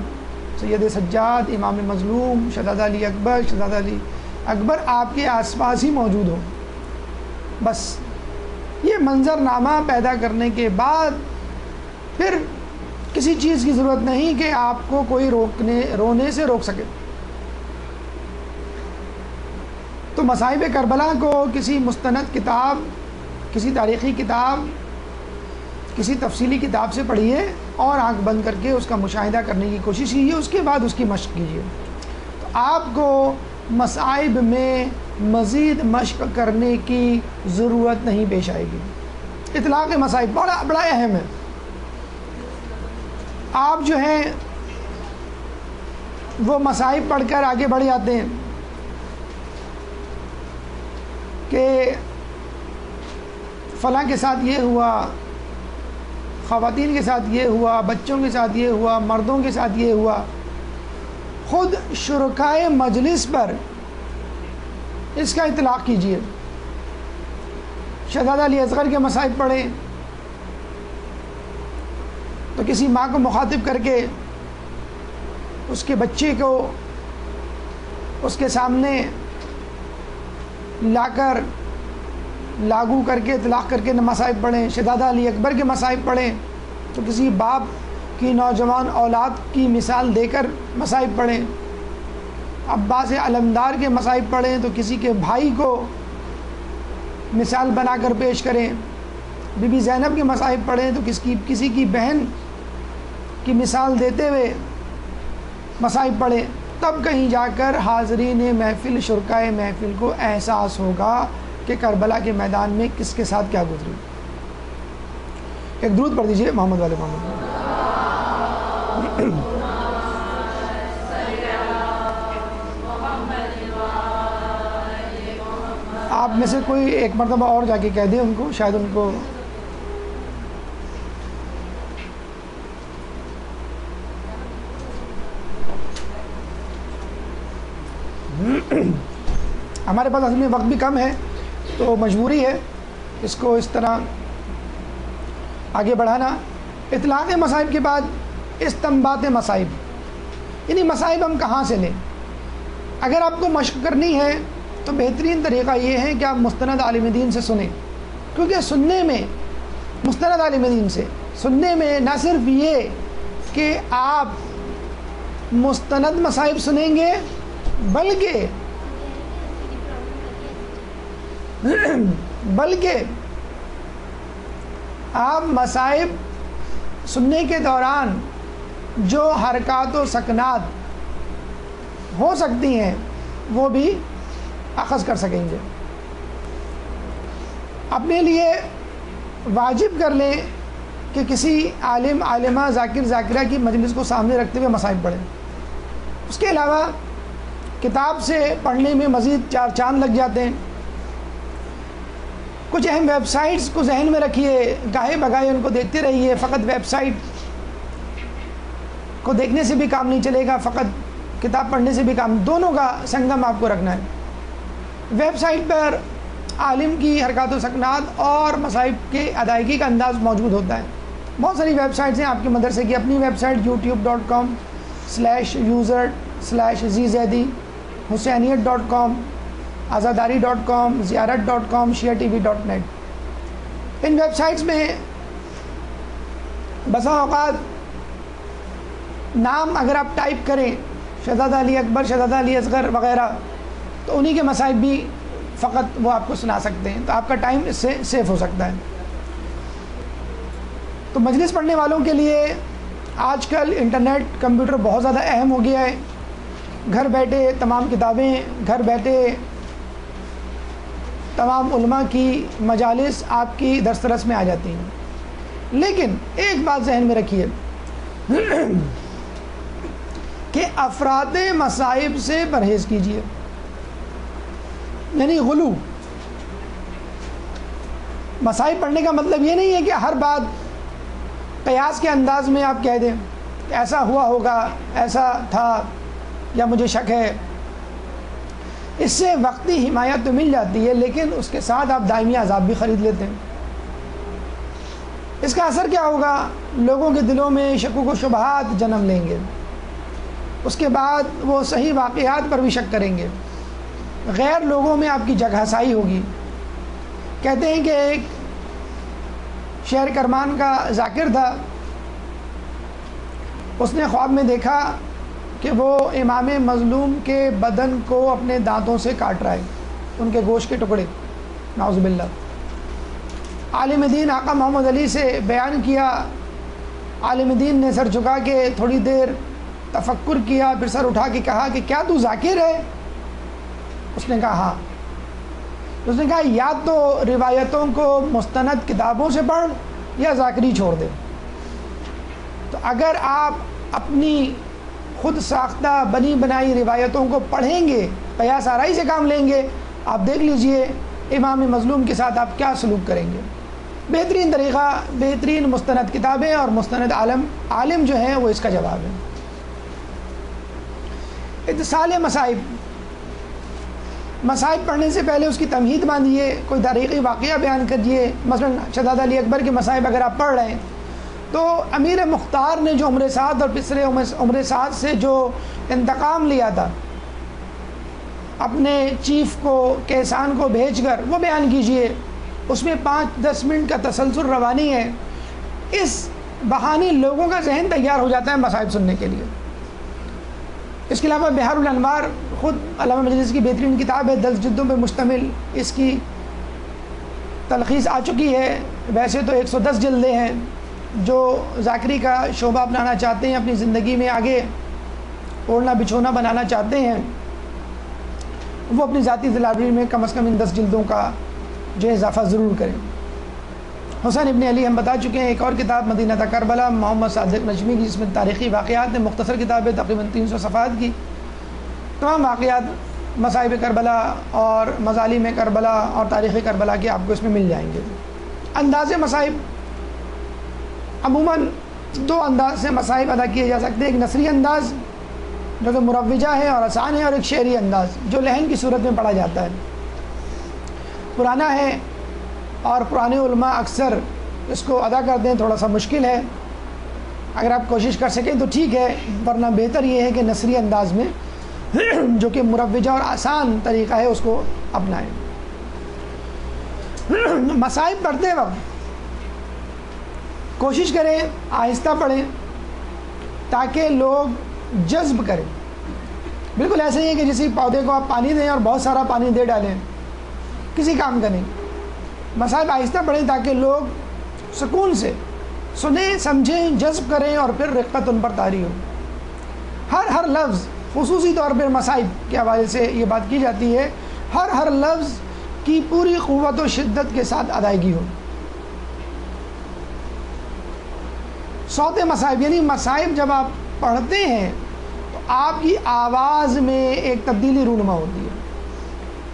سید سجاد, امام مظلوم, شہزادہ علی اکبر, شہزادہ علی اکبر آپ کے آس پاس ہی موجود ہوں. بس یہ منظرنامہ پیدا کرنے کے بعد پھر کسی چیز کی ضرورت نہیں کہ آپ کو کوئی رونے سے روک سکے. تو مصائب کربلا کو کسی مستند کتاب, کسی تاریخی کتاب, کسی تفصیلی کتاب سے پڑھیے اور آنکھ بند کر کے اس کا مشاہدہ کرنے کی کوشش کیجیے, اس کے بعد اس کی مشق کیجیے. تو آپ کو مصائب میں مزید مشق کرنے کی ضرورت نہیں پیش آئے گی. اطلاق مصائب بڑا اہم ہے. آپ جو ہیں وہ مصائب پڑھ کر آگے بڑھ جاتے ہیں کہ فلاں کے ساتھ یہ ہوا, خواتین کے ساتھ یہ ہوا, بچوں کے ساتھ یہ ہوا, مردوں کے ساتھ یہ ہوا. خود شرکائے مجلس پر اس کا اطلاق کیجیے. شہزادہ علی اصغر کے مصائب پڑھیں تو کسی ماں کو مخاطب کر کے اس کے بچے کو اس کے سامنے لا کر لاگو کر کے اطلاق کر کے مصائب پڑھیں. شہزادہ علی اکبر کے مصائب پڑھیں تو کسی باپ کی نوجوان اولاد کی مثال دے کر مصائب پڑھیں. عباس علمدار کے مصائب پڑھیں تو کسی کے بھائی کو مثال بنا کر پیش کریں. بی بی زینب کے مصائب پڑھیں تو کسی کی بہن کی مثال دیتے ہوئے مصائب پڑھیں. تب کہیں جا کر حاضرین محفل, شرکائے محفل کو احساس ہوگا کہ کربلا کے میدان میں کس کے ساتھ کیا گزری. ایک درود پڑھ دیجئے محمد والے محمد. آپ میں سے کوئی ایک مرتبہ اور جا کے کہہ دیں ان کو, شاید ان کو ہمارے پاس اصل میں وقت بھی کم ہے تو مجبوری ہے اس کو اس طرح آگے بڑھانا. اطلاق مصائب کے بعد استنباط مصائب, یعنی مصائب ہم کہاں سے لیں. اگر آپ کو مشق کرنی ہے تو بہترین طریقہ یہ ہے کہ آپ مستند عالم دین سے سنیں, کیونکہ سننے میں, مستند عالم دین سے سننے میں نہ صرف یہ کہ آپ مستند مصائب سنیں گے بلکہ آپ مصائب سننے کے دوران جو حرکات و سکنات ہو سکتی ہیں وہ بھی اخذ کر سکیں گے. اپنے لیے واجب کر لیں کہ کسی عالم, عالمہ, ذاکر, ذاکرہ کی مجلس کو سامنے رکھتے ہوئے مصائب پڑھیں. اس کے علاوہ کتاب سے پڑھنے میں مزید 4 چاند لگ جاتے ہیں. کچھ اہم ویب سائٹس کو ذہن میں رکھیے, گاہے بگاہے ان کو دیکھتے رہیے. فقط ویب سائٹ کو دیکھنے سے بھی کام نہیں چلے گا, فقط کتاب پڑھنے سے بھی کام, دونوں کا سنگم آپ کو رکھنا ہے. ویب سائٹ پر عالم کی حرکات و سکنات اور مصائب کے ادائیگی کا انداز موجود ہوتا ہے. بہت ساری ویب سائٹس ہیں آپ کے مدرسے کی. اپنی ویب سائٹ youtube.com/user/zzedi, حسینیت.com, azadari.com, ziyarat.com, shiatv.net. ان ویب سائٹس میں بسا اوقات نام اگر آپ ٹائپ کریں شہزادہ علی اکبر، شہزادہ علی اصغر وغیرہ، تو انہی کے مصائب بھی فقط وہ آپ کو سنا سکتے ہیں، تو آپ کا ٹائم اس سے سیف ہو سکتا ہے۔ تو مجلس پڑھنے والوں کے لیے آج کل انٹرنیٹ، کمپیوٹر بہت زیادہ اہم ہو گیا ہے۔ گھر بیٹھے تمام کتابیں، گھر بیٹھے تمام علماء کی مجالس آپ کی دسترس میں آ جاتی ہیں۔ لیکن ایک بات ذہن میں رکھیے کہ افراط مصائب سے پرہیز کیجیے، یعنی غلو۔ مصائب پڑھنے کا مطلب یہ نہیں ہے کہ ہر بات قیاس کے انداز میں آپ کہہ دیں کہ ایسا ہوا ہوگا، ایسا تھا، یا مجھے شک ہے۔ اس سے وقتی حمایت تو مل جاتی ہے، لیکن اس کے ساتھ آپ دائمی عذاب بھی خرید لیتے ہیں۔ اس کا اثر کیا ہوگا؟ لوگوں کے دلوں میں شکوک و شبہات جنم لیں گے، اس کے بعد وہ صحیح واقعات پر بھی شک کریں گے، غیر لوگوں میں آپ کی جگہ سائی ہوگی۔ کہتے ہیں کہ ایک شہر کرمان کا ذاکر تھا، اس نے خواب میں دیکھا کہ وہ امام مظلوم کے بدن کو اپنے دانتوں سے کاٹ رہا ہے، ان کے گوشت کے ٹکڑے، نعوذ باللہ۔ عالم دین آقا محمد علی سے بیان کیا، عالم دین نے سر جھکا کے تھوڑی دیر تفکر کیا، پھر سر اٹھا کے کہا کہ کیا تو ذاکر ہے؟ اس نے کہا ہاں۔ اس نے کہا یا تو روایتوں کو مستند کتابوں سے پڑھ یا ذاکری چھوڑ دے۔ تو اگر آپ اپنی خود ساختہ بنی بنائی روایتوں کو پڑھیں گے، قیاس آرائی سے کام لیں گے، آپ دیکھ لیجئے امام مظلوم کے ساتھ آپ کیا سلوک کریں گے۔ بہترین طریقہ، بہترین مستند کتابیں اور مستند عالم جو ہیں وہ اس کا جواب ہے۔ اتصال مصائب، مصائب پڑھنے سے پہلے اس کی تمہید باندھیے، کوئی تاریخی واقعہ بیان کریے۔ مثلا شہزادہ علی اکبر کے مصائب اگر آپ پڑھ رہے ہیں تو امیر مختار نے جو عمر سعد اور پسرے عمر سعد سے جو انتقام لیا تھا، اپنے چیف کو، کیسان کو بھیج کر، وہ بیان کیجئے۔ اس میں 5-10 منٹ کا تسلسل روانی ہے، اس بہانے لوگوں کا ذہن تیار ہو جاتا ہے مصائب سننے کے لیے۔ اس کے علاوہ بحار الانوار خود علامہ مجلس کی بہترین کتاب ہے، 10 جلدوں پہ مشتمل، اس کی تلخیص آ چکی ہے۔ ویسے تو 110 جلدیں ہیں۔ جو ذاکری کا شعبہ اپنانا چاہتے ہیں، اپنی زندگی میں آگے اوڑھنا بچھونا بنانا چاہتے ہیں، وہ اپنی ذاتی لائبریری میں کم از کم ان 10 جلدوں کا جو اضافہ ضرور کریں۔ حسین ابن علی ہم بتا چکے ہیں۔ ایک اور کتاب مدینہ کربلا، محمد صادق نجمی کی، جس میں تاریخی واقعات ہیں، مختصر کتاب ہے، تقریباً 300 صفحات کی، تمام واقعات مصائب کربلا اور مظالم کربلا اور تاریخ کربلا کے آپ کو اس میں مل جائیں گے۔ انداز مصائب، عموماً 2 انداز سے مصائب ادا کیے جا سکتے ہیں، ایک نثری انداز جو کہ مروجہ ہے اور آسان ہے، اور ایک شعری انداز جو لحن کی صورت میں پڑھا جاتا ہے، پرانا ہے، اور پرانے علماء اکثر اس کو ادا کرتے ہیں، تھوڑا سا مشکل ہے۔ اگر آپ کوشش کر سکیں تو ٹھیک ہے، ورنہ بہتر یہ ہے کہ نثری انداز میں جو کہ مروجہ اور آسان طریقہ ہے اس کو اپنائیں۔ مصائب پڑھتے وقت کوشش کریں آہستہ پڑھیں تاکہ لوگ جذب کریں۔ بالکل ایسے ہی ہے کہ کسی پودے کو آپ پانی دیں اور بہت سارا پانی دے ڈالیں، کسی کام کا نہیں۔ مصائب آہستہ پڑھیں تاکہ لوگ سکون سے سنیں، سمجھیں، جذب کریں، اور پھر رقت ان پر طاری ہو۔ ہر لفظ، خصوصی طور پر مصائب کے حوالے سے یہ بات کی جاتی ہے، ہر لفظ کی پوری قوت و شدت کے ساتھ ادائیگی ہو۔ صوت مصائب، یعنی مصائب جب آپ پڑھتے ہیں تو آپ کی آواز میں ایک تبدیلی رونما ہوتی ہے،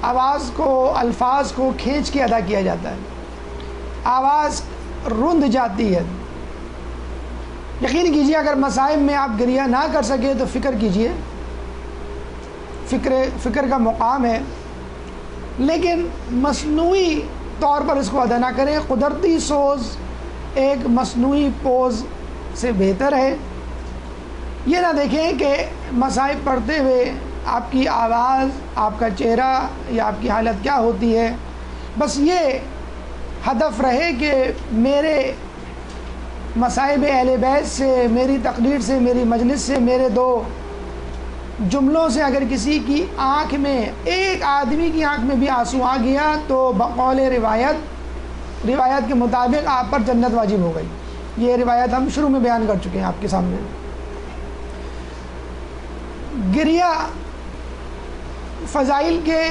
آواز کو، الفاظ کو کھینچ کے ادا کیا جاتا ہے، آواز رند جاتی ہے۔ یقین کیجیے اگر مصائب میں آپ گریہ نہ کر سکے تو فکر کیجیے، فکر کا مقام ہے، لیکن مصنوعی طور پر اس کو ادا نہ کریں۔ قدرتی سوز ایک مصنوعی پوز سے بہتر ہے۔ یہ نہ دیکھیں کہ مصائب پڑھتے ہوئے آپ کی آواز، آپ کا چہرہ یا آپ کی حالت کیا ہوتی ہے، بس یہ ہدف رہے کہ میرے مصائب اہل بیت سے، میری تقریر سے، میری مجلس سے، میرے 2 جملوں سے اگر کسی کی آنکھ میں، ایک آدمی کی آنکھ میں بھی آنسو آ گیا تو بقول روایت کے مطابق آپ پر جنت واجب ہو گئی۔ یہ روایت ہم شروع میں بیان کر چکے ہیں آپ کے سامنے۔ گریہ فضائل کے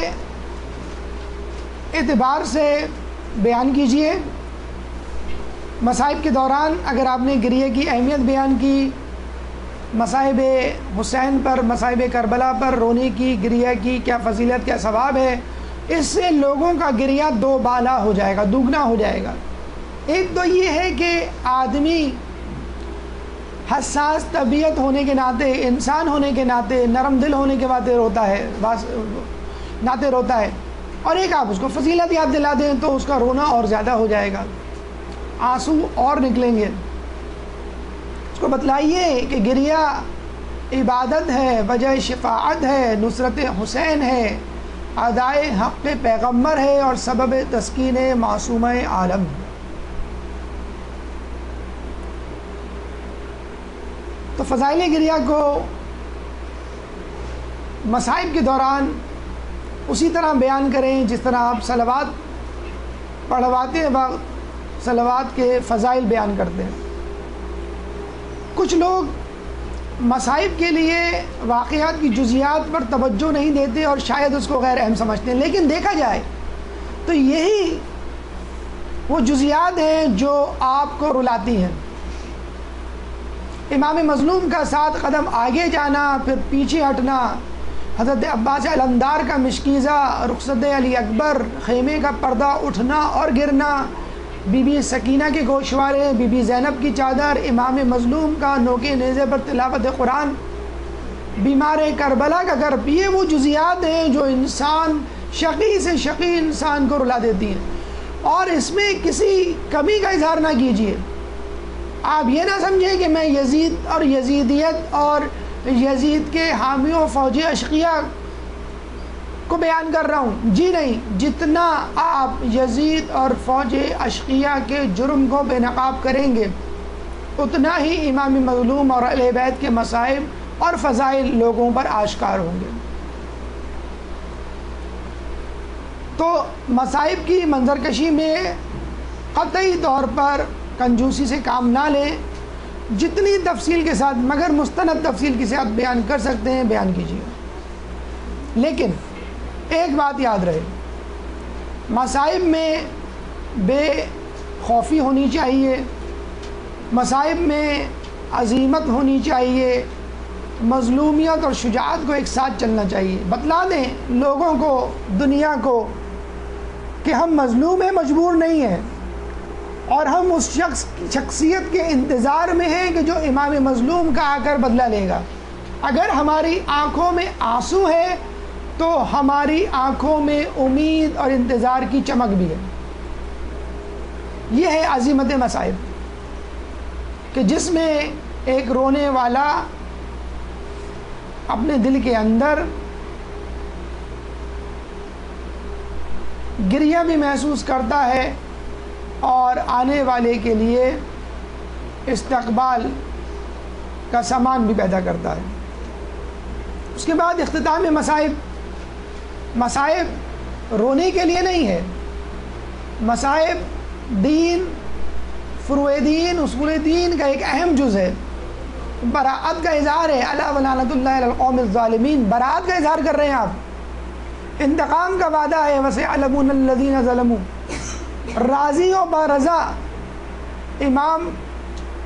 اعتبار سے بیان کیجئے۔ مصائب کے دوران اگر آپ نے گریہ کی اہمیت بیان کی، مصائب حسین پر، مصائب کربلا پر رونے کی، گریہ کی کیا فضیلت، کیا ثواب ہے، اس سے لوگوں کا گریہ 2 بالا ہو جائے گا، دوگنا ہو جائے گا۔ ایک تو یہ ہے کہ آدمی حساس طبیعت ہونے کے ناطے، انسان ہونے کے ناطے، نرم دل ہونے کے ناطے روتا ہے، اور ایک آپ اس کو فضیلت یاد دلا دیں تو اس کا رونا اور زیادہ ہو جائے گا، آنسو اور نکلیں گے۔ اس کو بتلائیے کہ گریہ عبادت ہے، وجہ شفاعت ہے، نصرت حسین ہے، ادائے حق پیغمبر ہے اور سبب تسکین معصومہ عالم۔ تو فضائل گریہ کو مصائب کے دوران اسی طرح بیان کریں جس طرح آپ صلوات پڑھواتے وقت صلوات کے فضائل بیان کرتے ہیں۔ کچھ لوگ مصائب کے لیے واقعات کی جزیات پر توجہ نہیں دیتے اور شاید اس کو غیر اہم سمجھتے ہیں، لیکن دیکھا جائے تو یہی وہ جزیات ہیں جو آپ کو رلاتی ہیں۔ امام مظلوم کا 7 قدم آگے جانا، پھر پیچھے ہٹنا، حضرت عباس علمدار کا مشکیزہ، رخصت علی اکبر، خیمے کا پردہ اٹھنا اور گرنا، بی بی سکینہ کے گوشوارے، بی بی زینب کی چادر، امام مظلوم کا نوکے نیزے پر تلاوت قرآن، بیمار کربلا کا گرب، یہ وہ جزیات ہیں جو انسان، شقی سے شقی انسان کو رلا دیتی ہیں، اور اس میں کسی کمی کا اظہار نہ کیجیے۔ آپ یہ نہ سمجھیں کہ میں یزید اور یزیدیت اور یزید کے حامی و فوجی اشقیاء کو بیان کر رہا ہوں، جی نہیں، جتنا آپ یزید اور فوج اشقیاء کے جرم کو بے نقاب کریں گے اتنا ہی امام مظلوم اور اہل بیت کے مصائب اور فضائل لوگوں پر آشکار ہوں گے۔ تو مصائب کی منظرکشی میں قطعی طور پر کنجوسی سے کام نہ لیں، جتنی تفصیل کے ساتھ مگر مستند تفصیل کے ساتھ بیان کر سکتے ہیں بیان کیجیے، لیکن ایک بات یاد رہے، مصائب میں بے خوفی ہونی چاہیے، مصائب میں عزیمت ہونی چاہیے، مظلومیت اور شجاعت کو ایک ساتھ چلنا چاہیے۔ بتلا دیں لوگوں کو، دنیا کو، کہ ہم مظلوم ہیں، مجبور نہیں ہیں، اور ہم اس شخصیت کے انتظار میں ہیں کہ جو امام مظلوم کا آ کر بدلہ لے گا۔ اگر ہماری آنکھوں میں آنسو ہے تو ہماری آنکھوں میں امید اور انتظار کی چمک بھی ہے۔ یہ ہے عظیمت مصائب، کہ جس میں ایک رونے والا اپنے دل کے اندر گریہ بھی محسوس کرتا ہے اور آنے والے کے لیے استقبال کا سامان بھی پیدا کرتا ہے۔ اس کے بعد اختتام مصائب رونے کے لیے نہیں ہے، مصائب دین، فروع دین، اصول دین کا ایک اہم جز ہے، براءت کا اظہار ہے۔ الا ولعنۃ اللہ علی القوم الظالمین، براءت کا اظہار کر رہے ہیں آپ، انتقام کا وعدہ ہے، وسيعلمون الذين ظلموا، راضی و برضا امام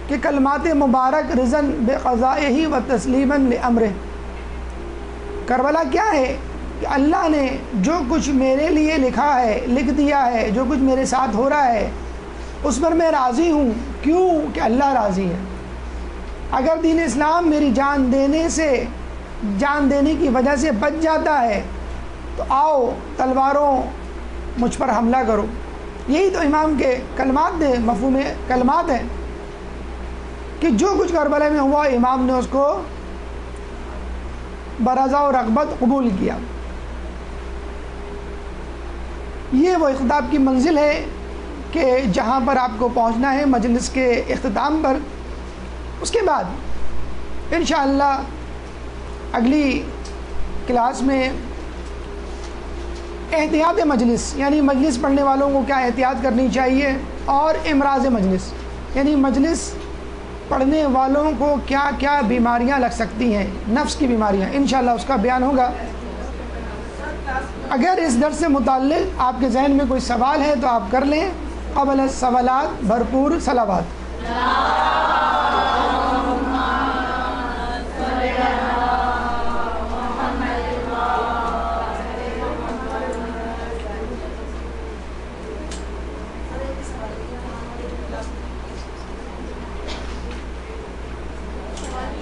کے کلمات مبارک، رضن بقضائہ و تسلیما لامرہ۔ کربلا کیا ہے کہ اللہ نے جو کچھ میرے لیے لکھا ہے، لکھ دیا ہے، جو کچھ میرے ساتھ ہو رہا ہے اس پر میں راضی ہوں۔ کیوں؟ کہ اللہ راضی ہے۔ اگر دین اسلام میری جان دینے کی وجہ سے بچ جاتا ہے تو آؤ تلواروں مجھ پر حملہ کرو۔ یہی تو امام کے کلمات ہیں، مفہوم کلمات ہیں، کہ جو کچھ کربلا میں ہوا امام نے اس کو برضا و رغبت قبول کیا۔ یہ وہ خطاب کی منزل ہے کہ کہ جہاں پر آپ کو پہنچنا ہے مجلس کے اختتام پر. اس کے بعد انشاءاللہ اگلی کلاس میں احتیاط مجلس، یعنی مجلس پڑھنے والوں کو کیا احتیاط کرنی چاہیے، اور امراض مجلس، یعنی مجلس پڑھنے والوں کو کیا کیا بیماریاں لگ سکتی ہیں، نفس کی بیماریاں، انشاءاللہ اس کا بیان ہوگا. اگر اس درس سے متعلق آپ کے ذہن میں کوئی سوال ہے تو آپ کر لیں. قبل السوالات بھرپور صلوات.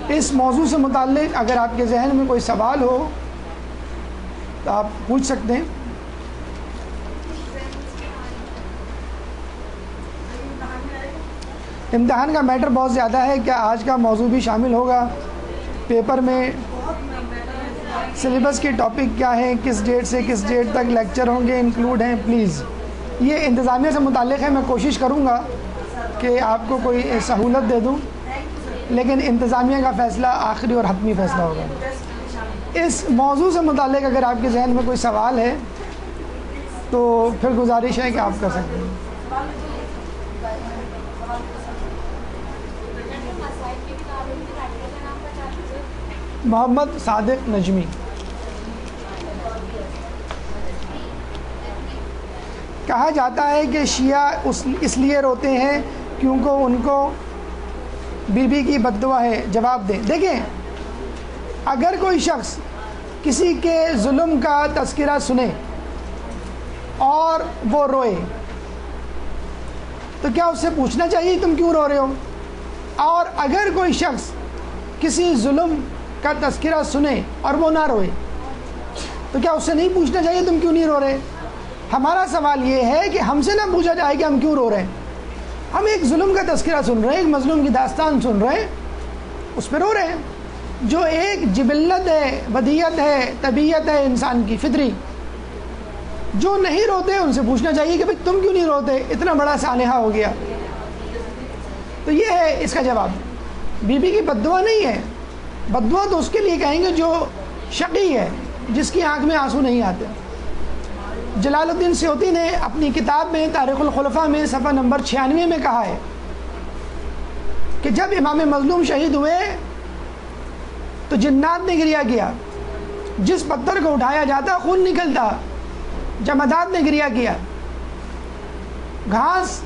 اس موضوع سے متعلق اگر آپ کے ذہن میں کوئی سوال ہو تو آپ پوچھ سکتے ہیں. امتحان کا میٹر بہت زیادہ ہے. کیا آج کا موضوع بھی شامل ہوگا پیپر میں؟ سلیبس کے ٹاپک کیا ہیں، کس ڈیٹ سے کس ڈیٹ تک لیکچر ہوں گے، انکلوڈ ہیں پلیز. یہ انتظامیہ سے متعلق ہے. میں کوشش کروں گا کہ آپ کو کوئی سہولت دے دوں، لیکن انتظامیہ کا فیصلہ آخری اور حتمی فیصلہ ہوگا. اس موضوع سے متعلق اگر آپ کے ذہن میں کوئی سوال ہے تو پھر گزارش ہے کہ آپ کر سکتے ہیں. محمد صادق نجمی. کہا جاتا ہے کہ شیعہ اس لیے روتے ہیں کیونکہ ان کو بی بی کی بد دعا ہے. جواب دیں. دیکھیں، اگر کوئی شخص کسی کے ظلم کا تذکرہ سنے اور وہ روئے تو کیا اس سے پوچھنا چاہیے تم کیوں رو رہے ہو؟ اور اگر کوئی شخص کسی ظلم کا تذکرہ سنے اور وہ نہ روئے تو کیا اس سے نہیں پوچھنا چاہیے تم کیوں نہیں رو رہے؟ ہمارا سوال یہ ہے کہ ہم سے نہ پوچھا جائے کہ ہم کیوں رو رہے ہیں. ہم ایک ظلم کا تذکرہ سن رہے ہیں، ایک مظلوم کی داستان سن رہے ہیں، اس پہ رو رہے ہیں. جو ایک جبلت ہے، بدیت ہے، طبیعت ہے انسان کی فطری. جو نہیں روتے ان سے پوچھنا چاہیے کہ بھئی تم کیوں نہیں روتے، اتنا بڑا سانحہ ہو گیا. تو یہ ہے اس کا جواب. بی بی کی بد دعا نہیں ہے. بد دعا تو اس کے لیے کہیں گے جو شقی ہے، جس کی آنکھ میں آنسو نہیں آتے. جلال الدین سیوطی نے اپنی کتاب میں تاریخ الخلفاء میں صفحہ نمبر 96 میں کہا ہے کہ جب امام مظلوم شہید ہوئے تو جنات نے گریہ کیا. جس پتھر کو اٹھایا جاتا خون نکلتا. جمادات نے گریہ کیا. گھاس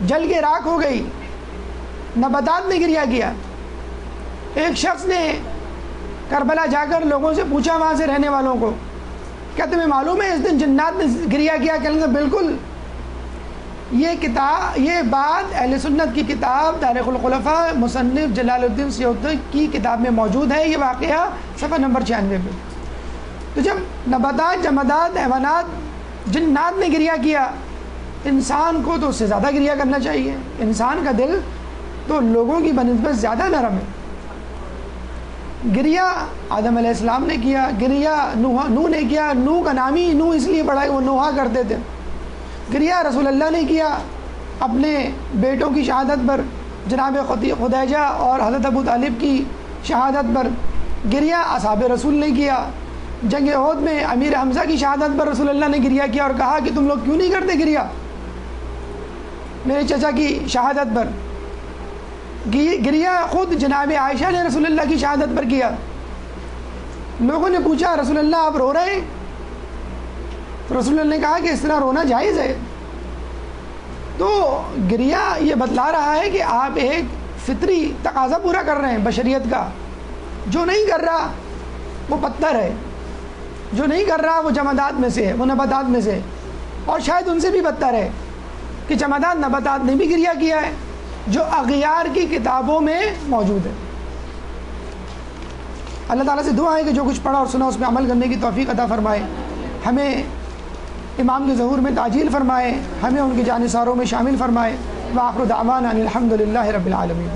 جل کے راکھ ہو گئی. نباتات نے گریہ کیا. ایک شخص نے کربلا جا کر لوگوں سے پوچھا، وہاں سے رہنے والوں کو، کیا تمہیں معلوم ہے اس دن جنات نے گریہ کیا؟ کہنے لگے بالکل. یہ بات اہل سنت کی کتاب تاریخ الخلفاء مصنف جلال الدین سیوطی کی کتاب میں موجود ہے. یہ واقعہ صفحہ نمبر 96 پہ. تو جب نباتات، جمادات، حیوانات، جنات نے گریہ کیا، انسان کو تو اس سے زیادہ گریہ کرنا چاہیے. انسان کا دل تو لوگوں کی بنسبت زیادہ نرم ہے. گریہ آدم علیہ السلام نے کیا، گریہ نوح نے کیا. نوح کا نام ہی نوح اس لیے پڑا کہ وہ نوحہ کرتے تھے. گریہ رسول اللہ نے کیا اپنے بیٹوں کی شہادت پر، جناب خدیجہ اور حضرت ابو طالب کی شہادت پر. گریہ اصحاب رسول نے کیا. جنگ احد میں امیر حمزہ کی شہادت پر رسول اللہ نے گریہ کیا اور کہا کہ تم لوگ کیوں نہیں کرتے گریہ میرے چچا کی شہادت پر. گریہ خود جناب عائشہ نے رسول اللہ کی شہادت پر کیا. لوگوں نے پوچھا رسول اللہ آپ رو رہے ہیں؟ تو رسول اللہ نے کہا کہ اس طرح رونا جائز ہے. تو گریہ یہ بتلا رہا ہے کہ آپ ایک فطری تقاضا پورا کر رہے ہیں بشریت کا. جو نہیں کر رہا وہ پتھر ہے، جو نہیں کر رہا وہ جمادات میں سے ہے، وہ نباتات میں سے، اور شاید ان سے بھی بدتر ہے کہ جمادات نباتات نے بھی گریہ کیا ہے، جو اغیار کی کتابوں میں موجود ہے. اللہ تعالیٰ سے دعا ہے کہ جو کچھ پڑھا اور سنا اس میں عمل کرنے کی توفیق عطا فرمائے. ہمیں امام کے ظہور میں تعجیل فرمائے، ہمیں ان کے جانثاروں میں شامل فرمائے. وآخر دعوانا ان الحمد للہ رب العالمین.